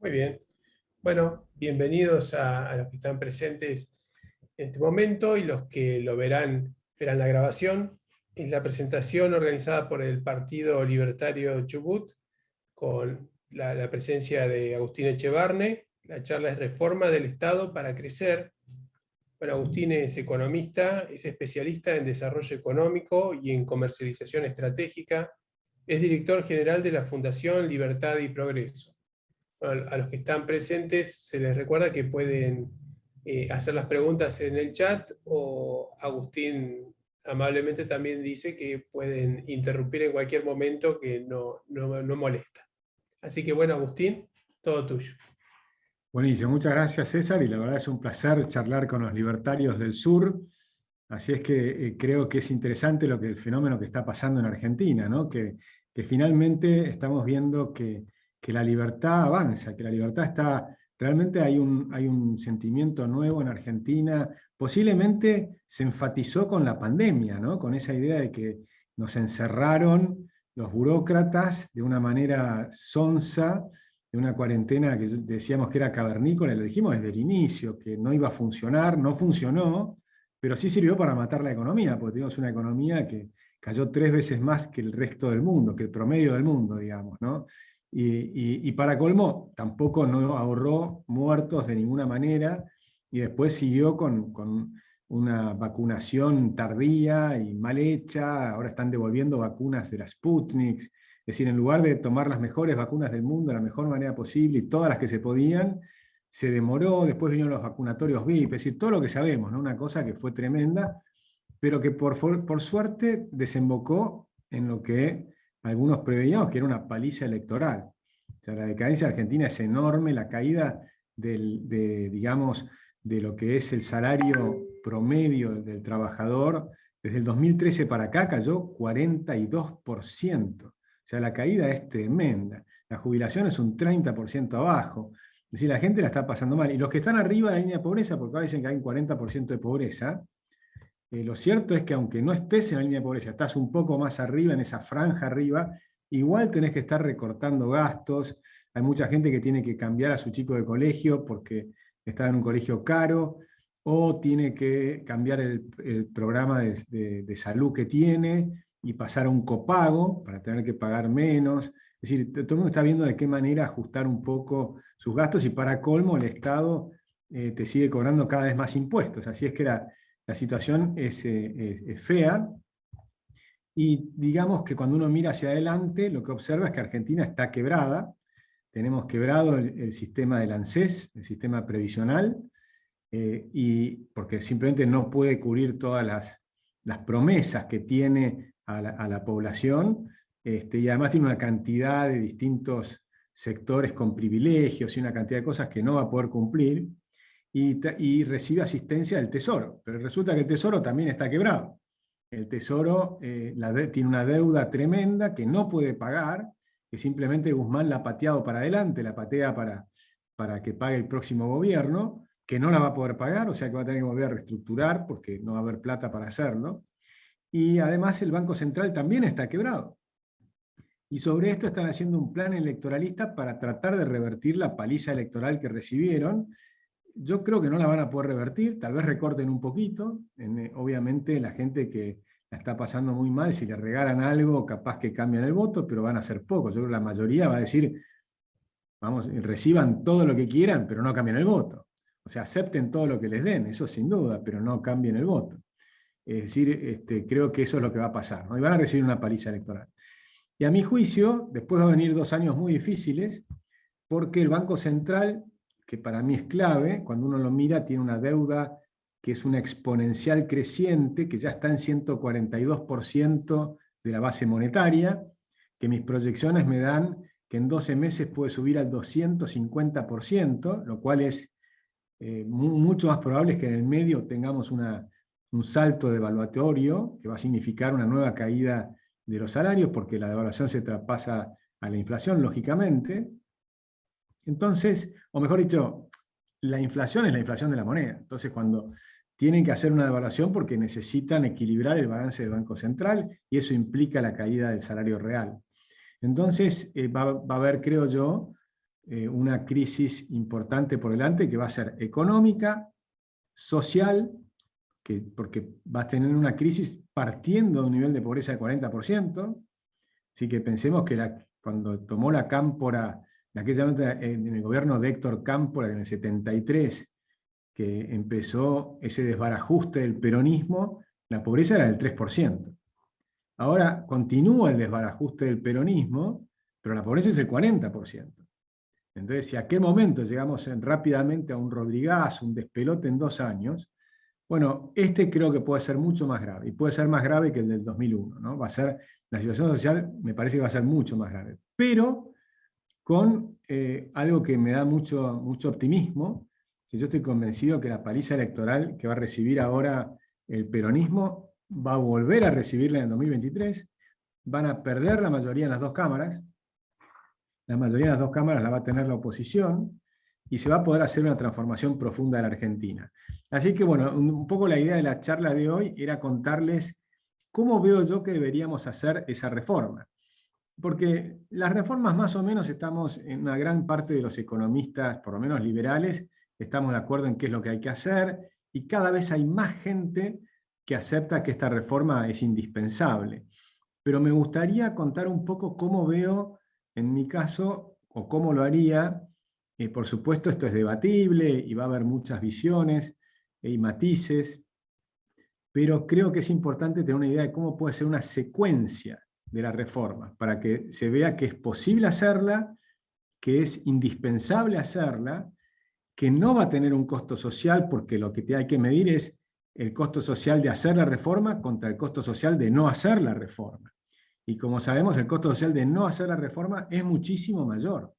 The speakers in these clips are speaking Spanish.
Muy bien. Bueno, bienvenidos a los que están presentes en este momento y los que lo verán la grabación. Es la presentación organizada por el Partido Libertario Chubut con la presencia de Agustín Echevarne. La charla es Reforma del Estado para Crecer. Bueno, Agustín es economista, es especialista en desarrollo económico y en comercialización estratégica. Es director general de la Fundación Libertad y Progreso. Bueno, a los que están presentes se les recuerda que pueden hacer las preguntas en el chat, o Agustín amablemente también dice que pueden interrumpir en cualquier momento, que no molesta. Así que bueno, Agustín, todo tuyo. Buenísimo, muchas gracias César, y la verdad es un placer charlar con los libertarios del sur. Así es que creo que es interesante el fenómeno que está pasando en Argentina, ¿no? Que finalmente estamos viendo que la libertad avanza, que la libertad está, realmente hay un sentimiento nuevo en Argentina. Posiblemente se enfatizó con la pandemia, ¿no? Con esa idea de que nos encerraron los burócratas de una manera sonsa, de una cuarentena que decíamos que era cavernícola, y lo dijimos desde el inicio, que no iba a funcionar, no funcionó, pero sí sirvió para matar la economía, porque tenemos una economía que cayó 3 veces más que el resto del mundo, que el promedio del mundo, digamos, ¿no? Y para colmo, tampoco no ahorró muertos de ninguna manera, y después siguió con una vacunación tardía y mal hecha. Ahora están devolviendo vacunas de la Sputnik. Es decir, en lugar de tomar las mejores vacunas del mundo de la mejor manera posible, y todas las que se podían, se demoró. Después vinieron los vacunatorios VIP, es decir, todo lo que sabemos, ¿no? Una cosa que fue tremenda, pero que por suerte desembocó en lo que algunos preveíamos, que era una paliza electoral. O sea, la decadencia argentina es enorme, la caída digamos, de lo que es el salario promedio del trabajador, desde el 2013 para acá cayó 42%. O sea, la caída es tremenda. La jubilación es un 30% abajo. Es decir, la gente la está pasando mal. Y los que están arriba de la línea de pobreza, porque ahora dicen que hay un 40% de pobreza, lo cierto es que aunque no estés en la línea de pobreza, estás un poco más arriba, en esa franja arriba, igual tenés que estar recortando gastos. Hay mucha gente que tiene que cambiar a su chico de colegio porque está en un colegio caro, o tiene que cambiar el programa de salud que tiene y pasar a un copago para tener que pagar menos. Es decir, todo el mundo está viendo de qué manera ajustar un poco sus gastos, y para colmo el Estado te sigue cobrando cada vez más impuestos. Así es que la situación es fea, y digamos que cuando uno mira hacia adelante, lo que observa es que Argentina está quebrada. Tenemos quebrado el sistema del ANSES, el sistema previsional, y porque simplemente no puede cubrir todas las promesas que tiene a la población, y además tiene una cantidad de distintos sectores con privilegios y una cantidad de cosas que no va a poder cumplir, y recibe asistencia del Tesoro. Pero resulta que el Tesoro también está quebrado. El Tesoro tiene una deuda tremenda que no puede pagar, que simplemente Guzmán la ha pateado para adelante, la patea para que pague el próximo gobierno, que no la va a poder pagar, o sea que va a tener que volver a reestructurar porque no va a haber plata para hacerlo. Y además el Banco Central también está quebrado. Y sobre esto están haciendo un plan electoralista para tratar de revertir la paliza electoral que recibieron. Yo creo que no la van a poder revertir, tal vez recorten un poquito. Obviamente la gente que la está pasando muy mal, si le regalan algo, capaz que cambian el voto, pero van a ser pocos. Yo creo que la mayoría va a decir, vamos, reciban todo lo que quieran, pero no cambien el voto. O sea, acepten todo lo que les den, eso sin duda, pero no cambien el voto. Es decir, creo que eso es lo que va a pasar, ¿no? Y van a recibir una paliza electoral. Y a mi juicio, después va a venir 2 años muy difíciles, porque el Banco Central, que para mí es clave, cuando uno lo mira, tiene una deuda que es una exponencial creciente, que ya está en 142% de la base monetaria, que mis proyecciones me dan que en 12 meses puede subir al 250%, lo cual es mucho más probable que en el medio tengamos un salto devaluatorio, que va a significar una nueva caída de los salarios, porque la devaluación se traspasa a la inflación, lógicamente. Entonces, o mejor dicho, la inflación es la inflación de la moneda. Entonces, cuando tienen que hacer una devaluación, porque necesitan equilibrar el balance del Banco Central, y eso implica la caída del salario real. Entonces, va a haber, creo yo, una crisis importante por delante que va a ser económica, social, porque vas a tener una crisis partiendo de un nivel de pobreza del 40%, así que pensemos que cuando tomó la Cámpora, en aquella nota, en el gobierno de Héctor Cámpora, en el 73, que empezó ese desbarajuste del peronismo, la pobreza era del 3%. Ahora continúa el desbarajuste del peronismo, pero la pobreza es el 40%. Entonces, si a aquel momento llegamos rápidamente a un Rodrigazo, un despelote en 2 años, bueno, creo que puede ser mucho más grave, y puede ser más grave que el del 2001, ¿no? La situación social me parece que va a ser mucho más grave, pero con algo que me da mucho, mucho optimismo, que yo estoy convencido que la paliza electoral que va a recibir ahora el peronismo va a volver a recibirla en el 2023, van a perder la mayoría en las 2 cámaras, la mayoría de las 2 cámaras la va a tener la oposición, y se va a poder hacer una transformación profunda de la Argentina. Así que bueno, un poco la idea de la charla de hoy era contarles cómo veo yo que deberíamos hacer esa reforma. Porque las reformas más o menos estamos, en una gran parte de los economistas, por lo menos liberales, estamos de acuerdo en qué es lo que hay que hacer, y cada vez hay más gente que acepta que esta reforma es indispensable. Pero me gustaría contar un poco cómo veo, en mi caso, o cómo lo haría. Por supuesto, esto es debatible y va a haber muchas visiones y matices, pero creo que es importante tener una idea de cómo puede ser una secuencia de la reforma, para que se vea que es posible hacerla, que es indispensable hacerla, que no va a tener un costo social, porque lo que hay que medir es el costo social de hacer la reforma contra el costo social de no hacer la reforma. Y como sabemos, el costo social de no hacer la reforma es muchísimo mayor.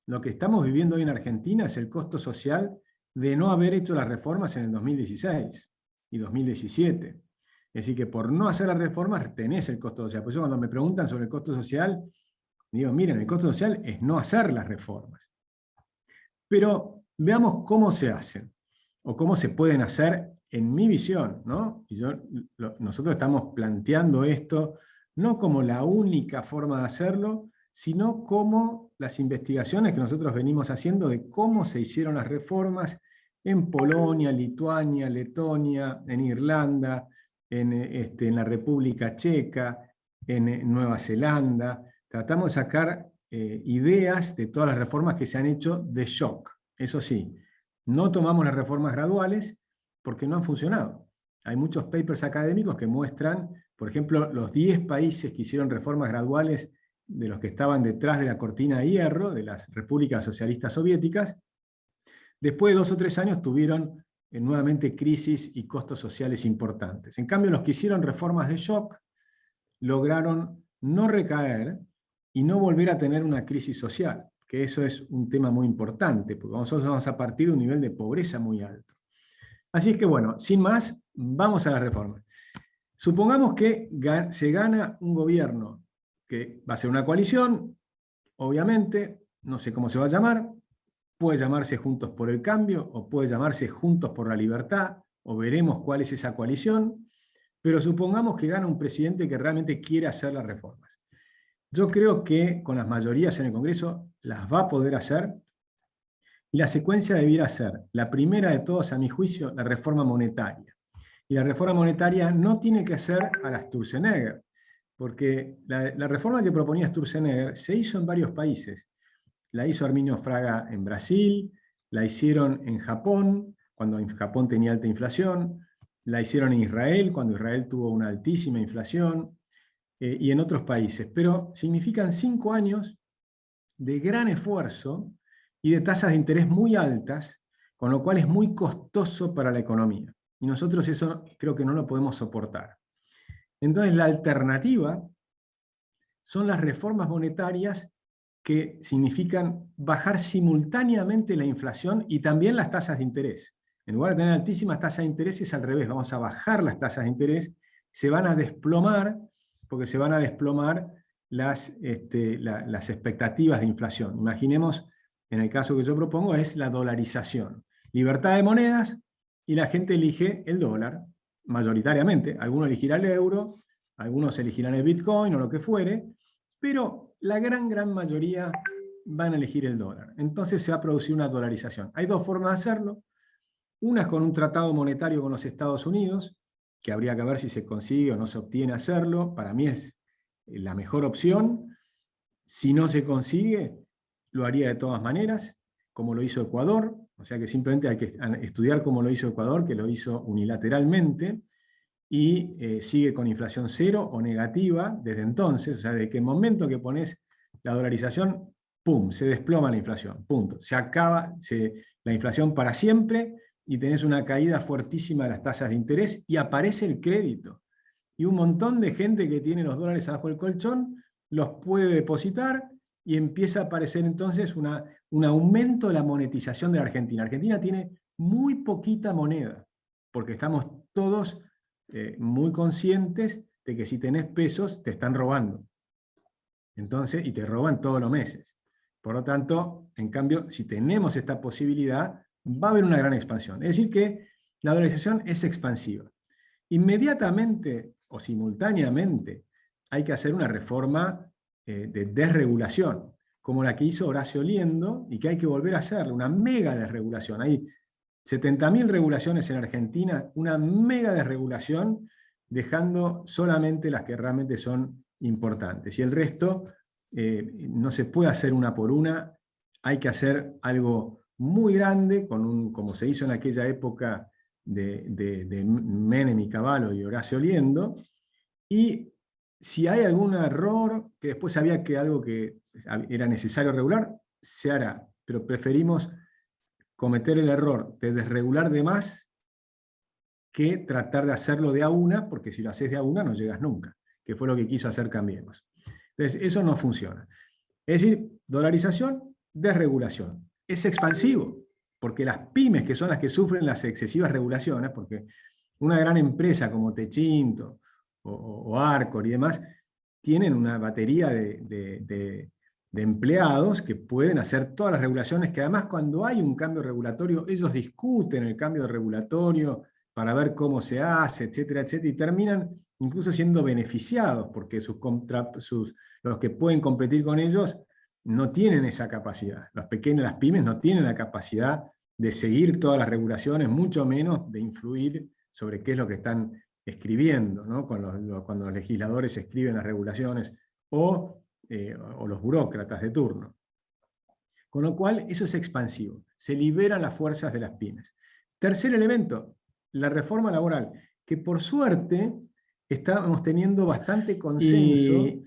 Lo que estamos viviendo hoy en Argentina es el costo social de no haber hecho las reformas en el 2016 y 2017. Es decir, que por no hacer las reformas tenés el costo social. Por eso cuando me preguntan sobre el costo social, digo, miren, el costo social es no hacer las reformas. Pero veamos cómo se hacen, o cómo se pueden hacer en mi visión, ¿no? Y nosotros estamos planteando esto no como la única forma de hacerlo, sino como las investigaciones que nosotros venimos haciendo de cómo se hicieron las reformas en Polonia, Lituania, Letonia, en Irlanda, en la República Checa, en Nueva Zelanda. Tratamos de sacar ideas de todas las reformas que se han hecho de shock. Eso sí, no tomamos las reformas graduales porque no han funcionado. Hay muchos papers académicos que muestran, por ejemplo, los 10 países que hicieron reformas graduales de los que estaban detrás de la cortina de hierro, de las repúblicas socialistas soviéticas, después de 2 o 3 años tuvieron nuevamente crisis y costos sociales importantes. En cambio, los que hicieron reformas de shock lograron no recaer y no volver a tener una crisis social, que eso es un tema muy importante, porque nosotros vamos a partir de un nivel de pobreza muy alto. Así es que bueno, sin más, vamos a la reforma. Supongamos que se gana un gobierno que va a ser una coalición, obviamente, no sé cómo se va a llamar, puede llamarse Juntos por el Cambio, o puede llamarse Juntos por la Libertad, o veremos cuál es esa coalición, pero supongamos que gana un presidente que realmente quiere hacer las reformas. Yo creo que con las mayorías en el Congreso las va a poder hacer, y la secuencia debiera ser, la primera de todas, a mi juicio, la reforma monetaria. Y la reforma monetaria no tiene que ser a la Sturzenegger, porque la reforma que proponía Sturzenegger se hizo en varios países. La hizo Arminio Fraga en Brasil, la hicieron en Japón, cuando en Japón tenía alta inflación, la hicieron en Israel, cuando Israel tuvo una altísima inflación, y en otros países. Pero significan 5 años de gran esfuerzo y de tasas de interés muy altas, con lo cual es muy costoso para la economía. Y nosotros eso creo que no lo podemos soportar. Entonces la alternativa son las reformas monetarias, que significan bajar simultáneamente la inflación y también las tasas de interés. En lugar de tener altísimas tasas de interés, es al revés, vamos a bajar las tasas de interés, se van a desplomar, porque se van a desplomar las expectativas de inflación. Imaginemos, en el caso que yo propongo, es la dolarización. Libertad de monedas, y la gente elige el dólar, mayoritariamente. Algunos elegirán el euro, algunos elegirán el Bitcoin o lo que fuere, pero la gran mayoría van a elegir el dólar. Entonces se va a producir una dolarización. Hay dos formas de hacerlo. Una es con un tratado monetario con los Estados Unidos, que habría que ver si se consigue o no se obtiene hacerlo. Para mí es la mejor opción. Si no se consigue, lo haría de todas maneras, como lo hizo Ecuador. O sea que simplemente hay que estudiar cómo lo hizo Ecuador, que lo hizo unilateralmente, y sigue con inflación cero o negativa desde entonces. O sea, desde que el momento que pones la dolarización, ¡pum!, se desploma la inflación, punto. Se acaba la inflación para siempre y tenés una caída fuertísima de las tasas de interés y aparece el crédito. Y un montón de gente que tiene los dólares abajo del colchón los puede depositar y empieza a aparecer entonces un aumento de la monetización de la Argentina. Argentina tiene muy poquita moneda, porque estamos todos muy conscientes de que si tenés pesos te están robando. Entonces, y te roban todos los meses. Por lo tanto, en cambio, si tenemos esta posibilidad, va a haber una gran expansión. Es decir que la dolarización es expansiva. Inmediatamente o simultáneamente hay que hacer una reforma de desregulación, como la que hizo Horacio Liendo y que hay que volver a hacerla, una mega desregulación. Hay 70.000 regulaciones en Argentina, una mega desregulación, dejando solamente las que realmente son importantes. Y el resto no se puede hacer una por una, hay que hacer algo muy grande, como se hizo en aquella época de Menem y Cavallo y Horacio Liendo, y si hay algún error, que después había que algo que era necesario regular, se hará, pero preferimos cometer el error de desregular de más que tratar de hacerlo de a una, porque si lo haces de a una no llegas nunca, que fue lo que quiso hacer Cambiemos. Entonces, eso no funciona. Es decir, dolarización, desregulación. Es expansivo, porque las pymes, que son las que sufren las excesivas regulaciones, porque una gran empresa como Techinto o Arcor y demás, tienen una batería de empleados que pueden hacer todas las regulaciones, que además cuando hay un cambio regulatorio, ellos discuten el cambio regulatorio para ver cómo se hace, etcétera, etcétera, y terminan incluso siendo beneficiados, porque los que pueden competir con ellos no tienen esa capacidad. Los pequeños, las pymes no tienen la capacidad de seguir todas las regulaciones, mucho menos de influir sobre qué es lo que están escribiendo, ¿no? Cuando los legisladores escriben las regulaciones o los burócratas de turno. Con lo cual, eso es expansivo. Se liberan las fuerzas de las pymes. Tercer elemento, la reforma laboral, que por suerte estamos teniendo bastante consenso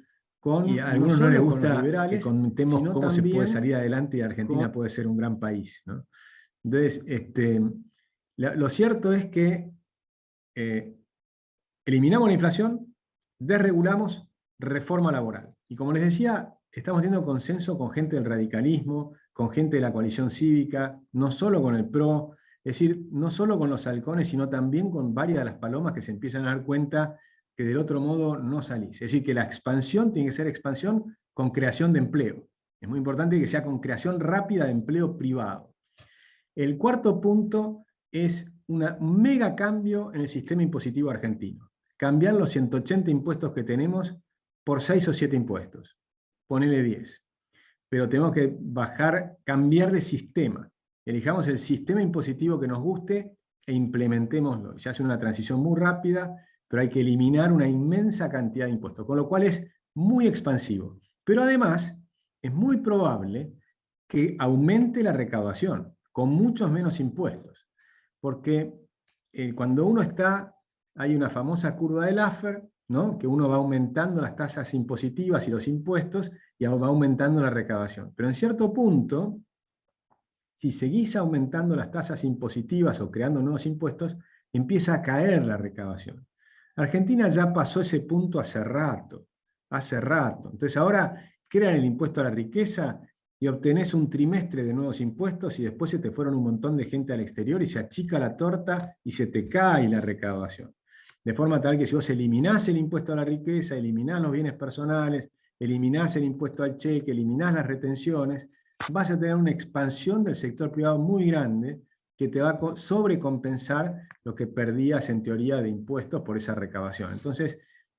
y a algunos no les gusta que contemos cómo se puede salir adelante y Argentina puede ser un gran país, ¿no? Entonces, lo cierto es que eliminamos la inflación, desregulamos, reforma laboral. Y como les decía, estamos teniendo consenso con gente del radicalismo, con gente de la coalición cívica, no solo con el PRO, es decir, no solo con los halcones, sino también con varias de las palomas que se empiezan a dar cuenta que del otro modo no salís. Es decir, que la expansión tiene que ser expansión con creación de empleo. Es muy importante que sea con creación rápida de empleo privado. El cuarto punto es un mega cambio en el sistema impositivo argentino. Cambiar los 180 impuestos que tenemos por 6 o 7 impuestos. Ponele 10. Pero tenemos que cambiar de sistema. Elijamos el sistema impositivo que nos guste e implementémoslo. Se hace una transición muy rápida, pero hay que eliminar una inmensa cantidad de impuestos, con lo cual es muy expansivo. Pero además, es muy probable que aumente la recaudación, con muchos menos impuestos. Porque cuando uno hay una famosa curva de Laffer, ¿no? Que uno va aumentando las tasas impositivas y los impuestos y va aumentando la recaudación. Pero en cierto punto, si seguís aumentando las tasas impositivas o creando nuevos impuestos, empieza a caer la recaudación. Argentina ya pasó ese punto hace rato. Entonces ahora crean el impuesto a la riqueza y obtenés un trimestre de nuevos impuestos y después se te fueron un montón de gente al exterior y se achica la torta y se te cae la recaudación. De forma tal que si vos eliminás el impuesto a la riqueza, eliminás los bienes personales, eliminás el impuesto al cheque, eliminás las retenciones, vas a tener una expansión del sector privado muy grande que te va a sobrecompensar lo que perdías en teoría de impuestos por esa recaudación. Entonces,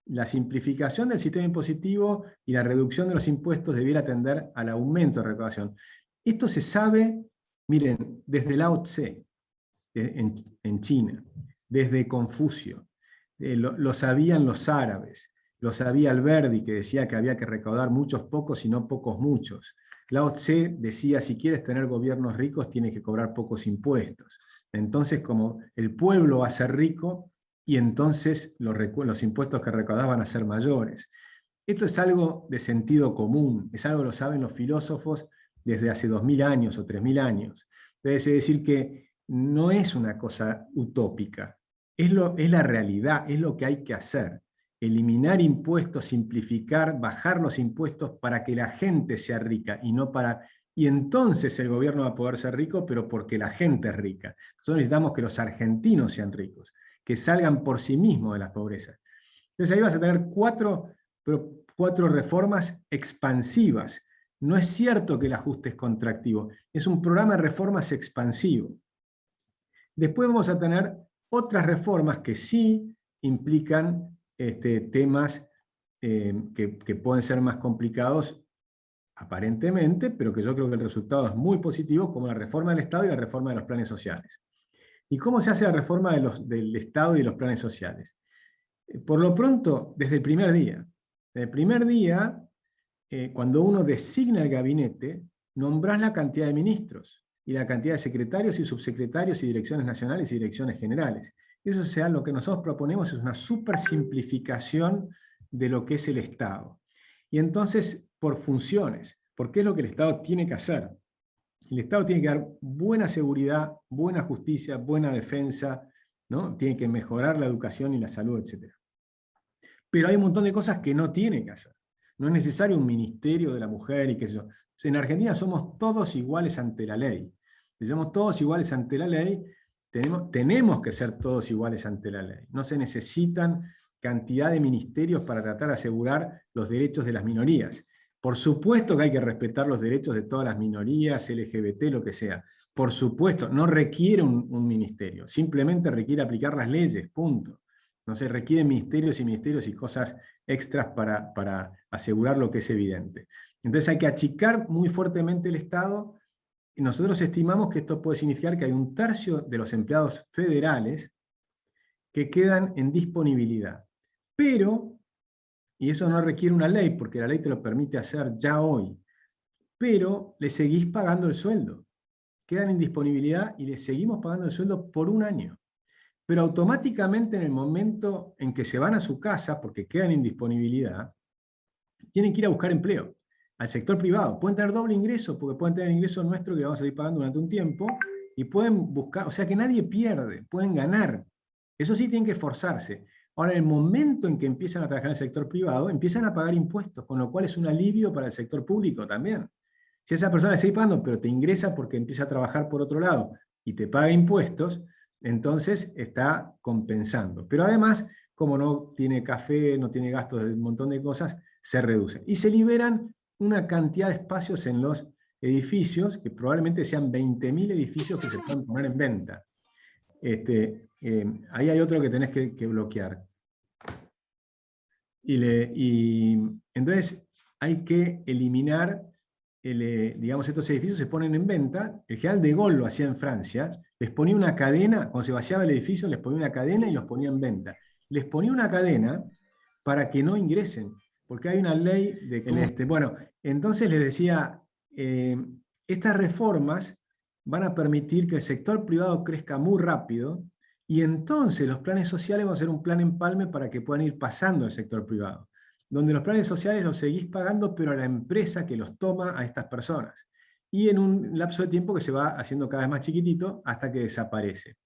la simplificación del sistema impositivo y la reducción de los impuestos debiera tender al aumento de recaudación. Esto se sabe, miren, desde Lao Tse, en China, desde Confucio, lo sabían los árabes, lo sabía Alberdi, que decía que había que recaudar muchos pocos y no pocos muchos. Lao Tse decía, si quieres tener gobiernos ricos, tienes que cobrar pocos impuestos. Entonces, como el pueblo va a ser rico, y entonces los impuestos que recaudas van a ser mayores. Esto es algo de sentido común, es algo que lo saben los filósofos desde hace 2000 años o 3000 años. Entonces, es decir, que no es una cosa utópica, es la realidad, es lo que hay que hacer. Eliminar impuestos, simplificar, bajar los impuestos para que la gente sea rica y no para... Y entonces el gobierno va a poder ser rico, pero porque la gente es rica. Nosotros necesitamos que los argentinos sean ricos, que salgan por sí mismos de las pobrezas. Entonces ahí vas a tener cuatro reformas expansivas. No es cierto que el ajuste es contractivo, es un programa de reformas expansivo. Después vamos a tener otras reformas que sí implican temas que pueden ser más complicados aparentemente, pero que yo creo que el resultado es muy positivo, como la reforma del Estado y la reforma de los planes sociales. ¿Y cómo se hace la reforma del Estado y de los planes sociales? Por lo pronto, desde el primer día. Desde el primer día, cuando uno designa el gabinete, nombrás la cantidad de ministros, y la cantidad de secretarios y subsecretarios y direcciones nacionales y direcciones generales. Eso sea, lo que nosotros proponemos es una super simplificación de lo que es el Estado. Y entonces, por funciones, porque es lo que el Estado tiene que hacer. El Estado tiene que dar buena seguridad, buena justicia, buena defensa, ¿no? Tiene que mejorar la educación y la salud, etc. Pero hay un montón de cosas que no tiene que hacer. No es necesario un ministerio de la mujer y qué sé yo. En Argentina somos todos iguales ante la ley. Si somos todos iguales ante la ley, tenemos que ser todos iguales ante la ley. No se necesitan cantidad de ministerios para tratar de asegurar los derechos de las minorías. Por supuesto que hay que respetar los derechos de todas las minorías, LGBT, lo que sea. Por supuesto, no requiere un ministerio, simplemente requiere aplicar las leyes, punto. No se requieren ministerios y cosas extras para asegurar lo que es evidente. Entonces hay que achicar muy fuertemente el Estado, y nosotros estimamos que esto puede significar que hay 1/3 de los empleados federales que quedan en disponibilidad. Pero, y eso no requiere una ley, porque la ley te lo permite hacer ya hoy, pero le seguís pagando el sueldo. Quedan en disponibilidad y le seguimos pagando el sueldo por 1 año. Pero automáticamente en el momento en que se van a su casa, porque quedan en disponibilidad, tienen que ir a buscar empleo al sector privado. Pueden tener doble ingreso, porque pueden tener el ingreso nuestro que vamos a ir pagando durante un tiempo, y pueden buscar, o sea que nadie pierde, pueden ganar. Eso sí, tienen que esforzarse. Ahora, en el momento en que empiezan a trabajar en el sector privado, empiezan a pagar impuestos, con lo cual es un alivio para el sector público también. Si esa persona le sigue pagando, pero te ingresa porque empieza a trabajar por otro lado y te paga impuestos, entonces está compensando. Pero además, como no tiene café, no tiene gastos de un montón de cosas, se reduce. Y se liberan una cantidad de espacios en los edificios, que probablemente sean 20.000 edificios que se pueden poner en venta. Ahí hay otro que tenés que bloquear. Entonces hay que eliminar, digamos, estos edificios se ponen en venta. El general de Gaulle lo hacía en Francia, les ponía una cadena, cuando se vaciaba el edificio, les ponía una cadena y los ponía en venta. Les ponía una cadena para que no ingresen, porque hay una ley de... Bueno, entonces les decía, estas reformas van a permitir que el sector privado crezca muy rápido, y entonces los planes sociales van a ser un plan empalme para que puedan ir pasando al sector privado, donde los planes sociales los seguís pagando, pero a la empresa que los toma a estas personas. Y en un lapso de tiempo que se va haciendo cada vez más chiquitito hasta que desaparece.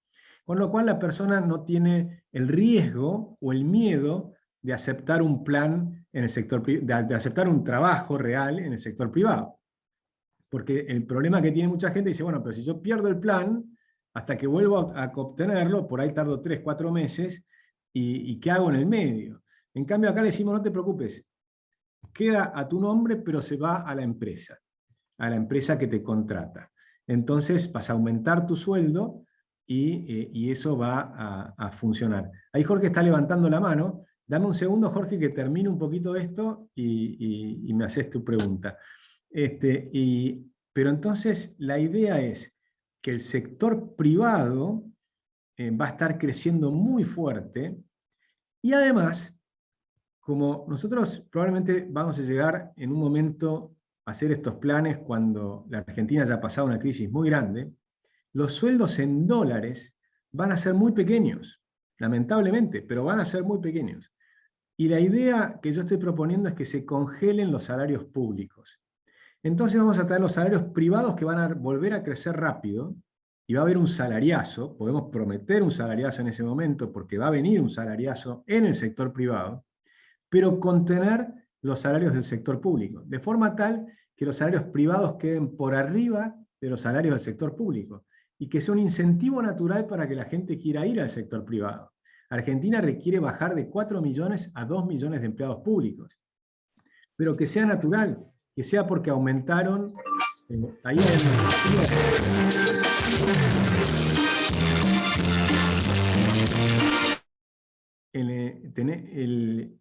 Con lo cual la persona no tiene el riesgo o el miedo de aceptar un plan en el sector, de aceptar un trabajo real en el sector privado. Porque el problema que tiene mucha gente dice, bueno, pero si yo pierdo el plan, hasta que vuelvo a obtenerlo, por ahí tardo 3, 4 meses, ¿y qué hago en el medio? En cambio acá le decimos, no te preocupes, queda a tu nombre, pero se va a la empresa que te contrata. Entonces vas a aumentar tu sueldo y eso va a funcionar. Ahí Jorge está levantando la mano, Dame un segundo, Jorge, que termine un poquito esto y me haces tu pregunta. Pero entonces la idea es que el sector privado va a estar creciendo muy fuerte y además, como nosotros probablemente vamos a llegar en un momento a hacer estos planes cuando la Argentina haya pasado una crisis muy grande, los sueldos en dólares van a ser muy pequeños, lamentablemente, pero van a ser muy pequeños. Y la idea que yo estoy proponiendo es que se congelen los salarios públicos. Entonces vamos a tener los salarios privados que van a volver a crecer rápido, y va a haber un salariazo, podemos prometer un salariazo en ese momento, porque va a venir un salariazo en el sector privado, pero contener los salarios del sector público, de forma tal que los salarios privados queden por arriba de los salarios del sector público, y que sea un incentivo natural para que la gente quiera ir al sector privado. Argentina requiere bajar de 4 millones a 2 millones de empleados públicos, pero que sea natural, que sea porque aumentaron ahí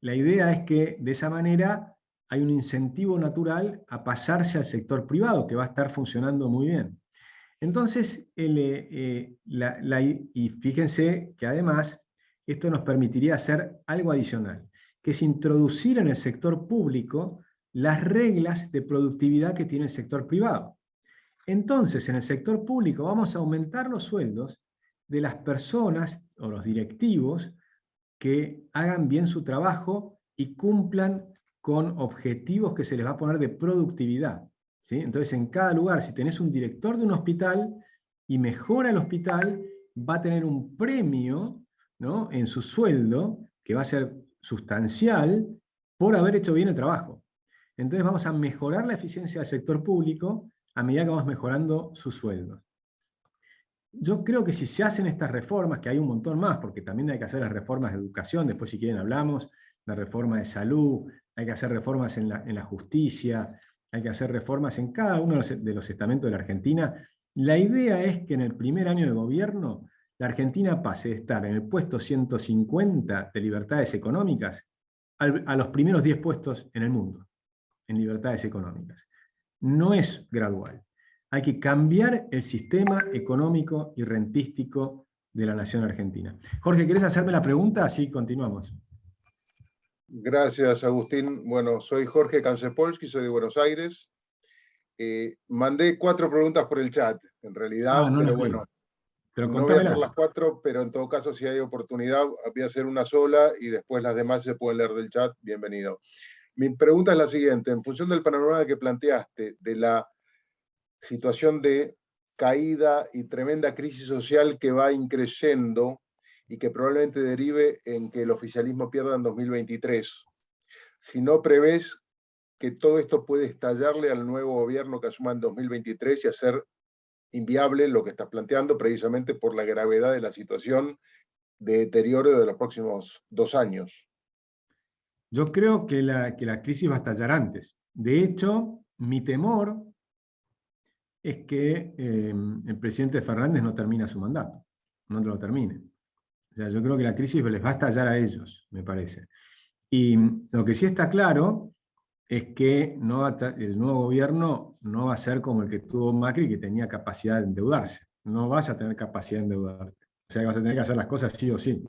la idea es que de esa manera hay un incentivo natural a pasarse al sector privado, que va a estar funcionando muy bien. Entonces, y fíjense que además esto nos permitiría hacer algo adicional, que es introducir en el sector público las reglas de productividad que tiene el sector privado. Entonces, en el sector público vamos a aumentar los sueldos de las personas o los directivos que hagan bien su trabajo y cumplan con objetivos que se les va a poner de productividad. ¿Sí? Entonces, en cada lugar, si tenés un director de un hospital y mejora el hospital, va a tener un premio, ¿no?, en su sueldo, que va a ser sustancial, por haber hecho bien el trabajo. Entonces vamos a mejorar la eficiencia del sector público a medida que vamos mejorando sus sueldos. Yo creo que si se hacen estas reformas, que hay un montón más, porque también hay que hacer las reformas de educación, después si quieren hablamos, la reforma de salud, hay que hacer reformas en la justicia, hay que hacer reformas en cada uno de los estamentos de la Argentina. La idea es que en el primer año de gobierno, la Argentina pase de estar en el puesto 150 de libertades económicas a los primeros 10 puestos en el mundo, en libertades económicas. No es gradual. Hay que cambiar el sistema económico y rentístico de la nación argentina. Jorge, ¿querés hacerme la pregunta? Así continuamos. Gracias, Agustín. Bueno, soy Jorge Kansepolsky, soy de Buenos Aires. Mandé 4 preguntas por el chat, en realidad, pero bueno, no voy a hacer las 4, pero en todo caso, si hay oportunidad, voy a hacer una sola y después las demás se pueden leer del chat. Bienvenido. Mi pregunta es la siguiente. En función del panorama que planteaste, de la situación de caída y tremenda crisis social que va increciendo y que probablemente derive en que el oficialismo pierda en 2023, si no prevés que todo esto puede estallarle al nuevo gobierno que asuma en 2023 y hacer inviable lo que estás planteando, precisamente por la gravedad de la situación de deterioro de los próximos 2 años. Yo creo que la crisis va a estallar antes. De hecho, mi temor es que el presidente Fernández no termina su mandato, no lo termine. O sea, yo creo que la crisis les va a estallar a ellos, me parece. Y lo que sí está claro es que el nuevo gobierno no va a ser como el que tuvo Macri, que tenía capacidad de endeudarse. No vas a tener capacidad de endeudarte. O sea, que vas a tener que hacer las cosas sí o sí.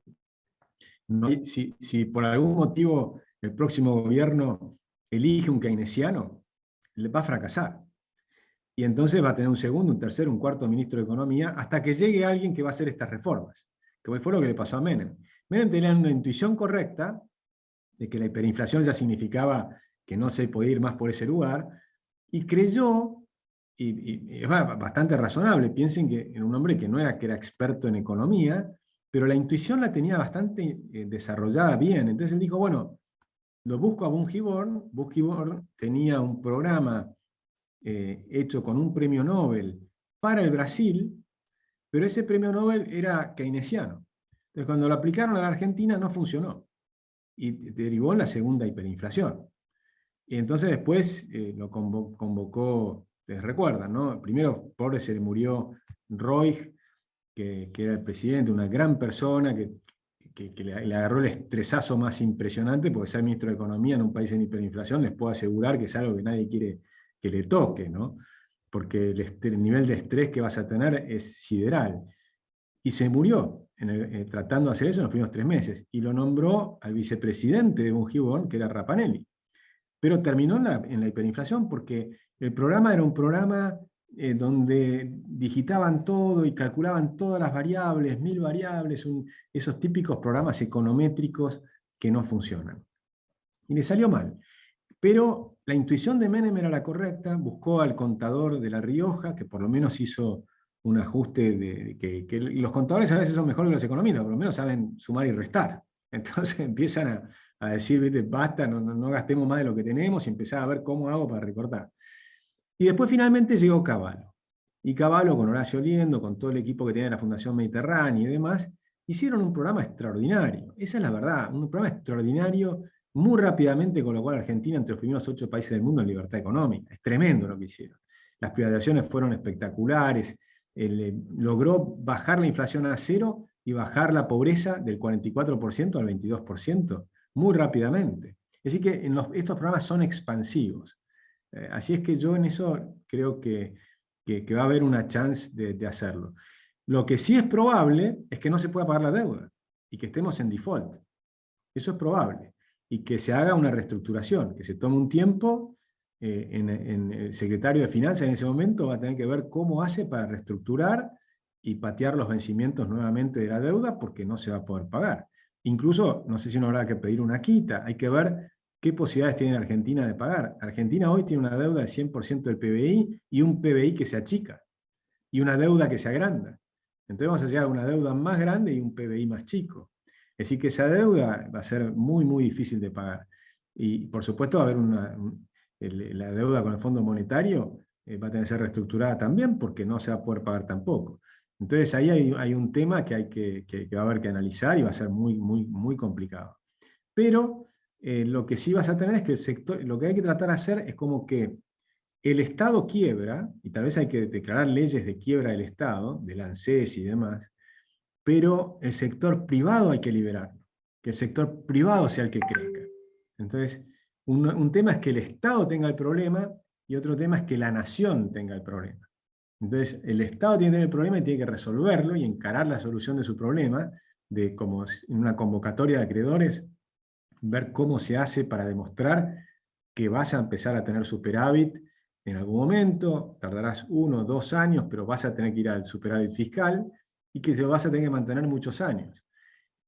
No, si por algún motivo el próximo gobierno elige un keynesiano, va a fracasar. Y entonces va a tener un segundo, un tercero, un cuarto ministro de Economía, hasta que llegue alguien que va a hacer estas reformas, que fue lo que le pasó a Menem. Menem tenía una intuición correcta de que la hiperinflación ya significaba que no se podía ir más por ese lugar, y creyó, y es bastante razonable, piensen que en un hombre que era experto en economía, pero la intuición la tenía bastante desarrollada bien. Entonces él dijo, bueno, lo busco a Bungiborn. Bungiborn tenía un programa hecho con un premio Nobel para el Brasil, pero ese premio Nobel era keynesiano. Entonces cuando lo aplicaron a la Argentina no funcionó, y derivó en la segunda hiperinflación. Y entonces después lo convocó, les recuerdan, ¿no? Primero, pobre, se le murió Roig, que era el presidente, una gran persona, que que le agarró el estresazo más impresionante, porque ser ministro de Economía en un país en hiperinflación, les puedo asegurar que es algo que nadie quiere que le toque, ¿no? Porque el nivel de estrés que vas a tener es sideral. Y se murió tratando de hacer eso en los primeros 3 meses. Y lo nombró al vicepresidente de Bungibón, que era Rapanelli. Pero terminó en la hiperinflación porque el programa era un programa donde digitaban todo y calculaban todas las variables, 1000 variables, esos típicos programas econométricos que no funcionan. Y le salió mal. Pero la intuición de Menem era la correcta, buscó al contador de La Rioja, que por lo menos hizo un ajuste, que los contadores a veces son mejores que los economistas, por lo menos saben sumar y restar. Entonces empiezan a decir, ¿viste? Basta, no gastemos más de lo que tenemos, y empezar a ver cómo hago para recortar. Y después finalmente llegó Cavallo. Y Cavallo, con Horacio Liendo, con todo el equipo que tenía la Fundación Mediterránea y demás, hicieron un programa extraordinario. Esa es la verdad, un programa extraordinario. Muy rápidamente colocó a la Argentina entre los primeros 8 países del mundo en libertad económica. Es tremendo lo que hicieron. Las privatizaciones fueron espectaculares. Logró bajar la inflación a 0 y bajar la pobreza del 44% al 22%, muy rápidamente. Es decir que estos programas son expansivos. Así es que yo en eso creo que va a haber una chance de hacerlo. Lo que sí es probable es que no se pueda pagar la deuda y que estemos en default. Eso es probable. Y que se haga una reestructuración, que se tome un tiempo. En el secretario de Finanzas en ese momento va a tener que ver cómo hace para reestructurar y patear los vencimientos nuevamente de la deuda, porque no se va a poder pagar. Incluso, no sé si no habrá que pedir una quita, hay que ver qué posibilidades tiene Argentina de pagar. Argentina hoy tiene una deuda de 100% del PBI y un PBI que se achica, y una deuda que se agranda. Entonces vamos a llegar a una deuda más grande y un PBI más chico. Es decir, que esa deuda va a ser muy, muy difícil de pagar. Y por supuesto va a haber la deuda con el Fondo Monetario va a tener que ser reestructurada también, porque no se va a poder pagar tampoco. Entonces ahí hay un tema que va a haber que analizar y va a ser muy, muy, muy complicado. Pero lo que sí vas a tener es que el sector, lo que hay que tratar de hacer es como que el Estado quiebra, y tal vez hay que declarar leyes de quiebra del Estado, del ANSES y demás, pero el sector privado hay que liberarlo, que el sector privado sea el que crezca. Entonces, un tema es que el Estado tenga el problema, y otro tema es que la nación tenga el problema. Entonces, el Estado tiene que tener el problema y tiene que resolverlo y encarar la solución de su problema, como en una convocatoria de acreedores, ver cómo se hace para demostrar que vas a empezar a tener superávit en algún momento, tardarás 1 o 2 años, pero vas a tener que ir al superávit fiscal, y que se lo vas a tener que mantener muchos años.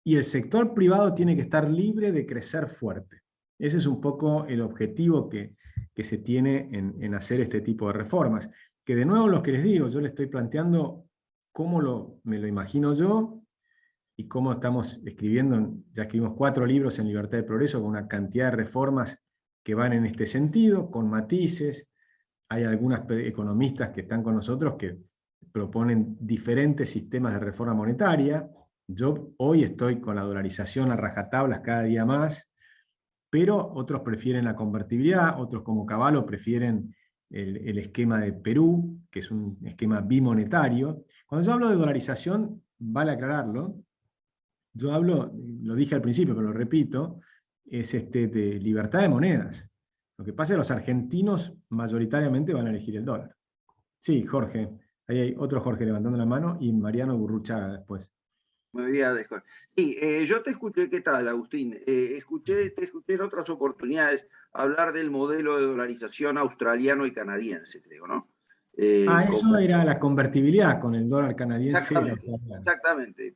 Y el sector privado tiene que estar libre de crecer fuerte. Ese es un poco el objetivo que se tiene en hacer este tipo de reformas. Que de nuevo, lo que les digo, yo les estoy planteando cómo me lo imagino yo, y cómo estamos escribiendo. Ya escribimos 4 libros en Libertad de Progreso, con una cantidad de reformas que van en este sentido, con matices. Hay algunas economistas que están con nosotros que proponen diferentes sistemas de reforma monetaria. Yo hoy estoy con la dolarización a rajatablas cada día más, pero otros prefieren la convertibilidad, otros como Cavallo prefieren el esquema de Perú, que es un esquema bimonetario. Cuando yo hablo de dolarización, vale aclararlo, yo hablo, lo dije al principio, pero lo repito, es de libertad de monedas. Lo que pasa es que los argentinos mayoritariamente van a elegir el dólar. Sí, Jorge. Ahí hay otro Jorge levantando la mano, y Mariano Burruchaga después. Sí, yo te escuché, ¿qué tal, Agustín? Te escuché en otras oportunidades hablar del modelo de dolarización australiano y canadiense, creo, ¿no? Eso era la convertibilidad con el dólar canadiense. Exactamente.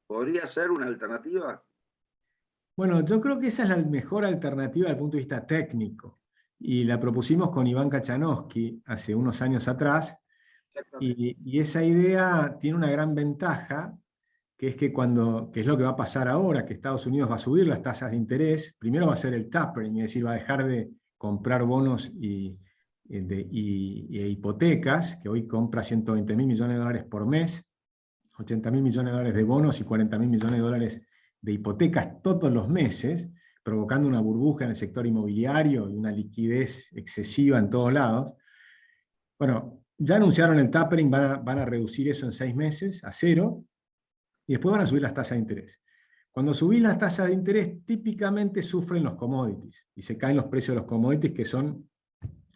¿Podría ser una alternativa? Bueno, yo creo que esa es la mejor alternativa desde el punto de vista técnico. Y la propusimos con Iván Kachanowski hace unos años atrás. Y esa idea tiene una gran ventaja, que es que que es lo que va a pasar ahora, que Estados Unidos va a subir las tasas de interés. Primero va a ser el tapering, es decir, va a dejar de comprar bonos y hipotecas, que hoy compra 120.000 millones de dólares por mes, 80.000 millones de dólares de bonos y 40.000 millones de dólares de hipotecas todos los meses, provocando una burbuja en el sector inmobiliario y una liquidez excesiva en todos lados. Bueno, ya anunciaron el tapering, van a reducir eso en 6 meses a 0, y después van a subir las tasas de interés. Cuando subís las tasas de interés, típicamente sufren los commodities, y se caen los precios de los commodities, que son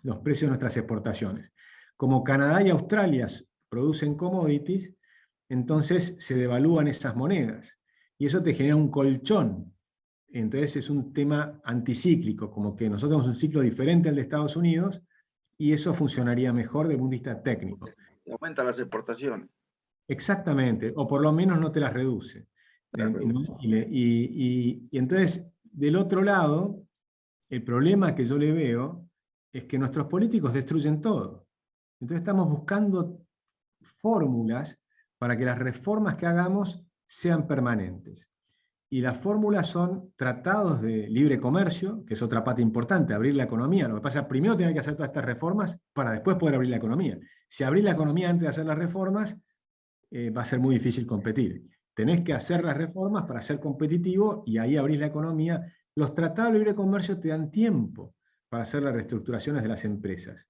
los precios de nuestras exportaciones. Como Canadá y Australia producen commodities, entonces se devalúan esas monedas, y eso te genera un colchón. Entonces es un tema anticíclico, como que nosotros tenemos un ciclo diferente al de Estados Unidos, y eso funcionaría mejor desde el punto de vista técnico. Aumenta las exportaciones. Exactamente, o por lo menos no te las reduce. Y entonces, del otro lado, el problema que yo le veo es que nuestros políticos destruyen todo. Entonces estamos buscando fórmulas para que las reformas que hagamos sean permanentes. Y las fórmulas son tratados de libre comercio, que es otra pata importante, abrir la economía. Lo que pasa es que primero tienen que hacer todas estas reformas para después poder abrir la economía. Si abrís la economía antes de hacer las reformas, va a ser muy difícil competir. Tenés que hacer las reformas para ser competitivo y ahí abrís la economía. Los tratados de libre comercio te dan tiempo para hacer las reestructuraciones de las empresas.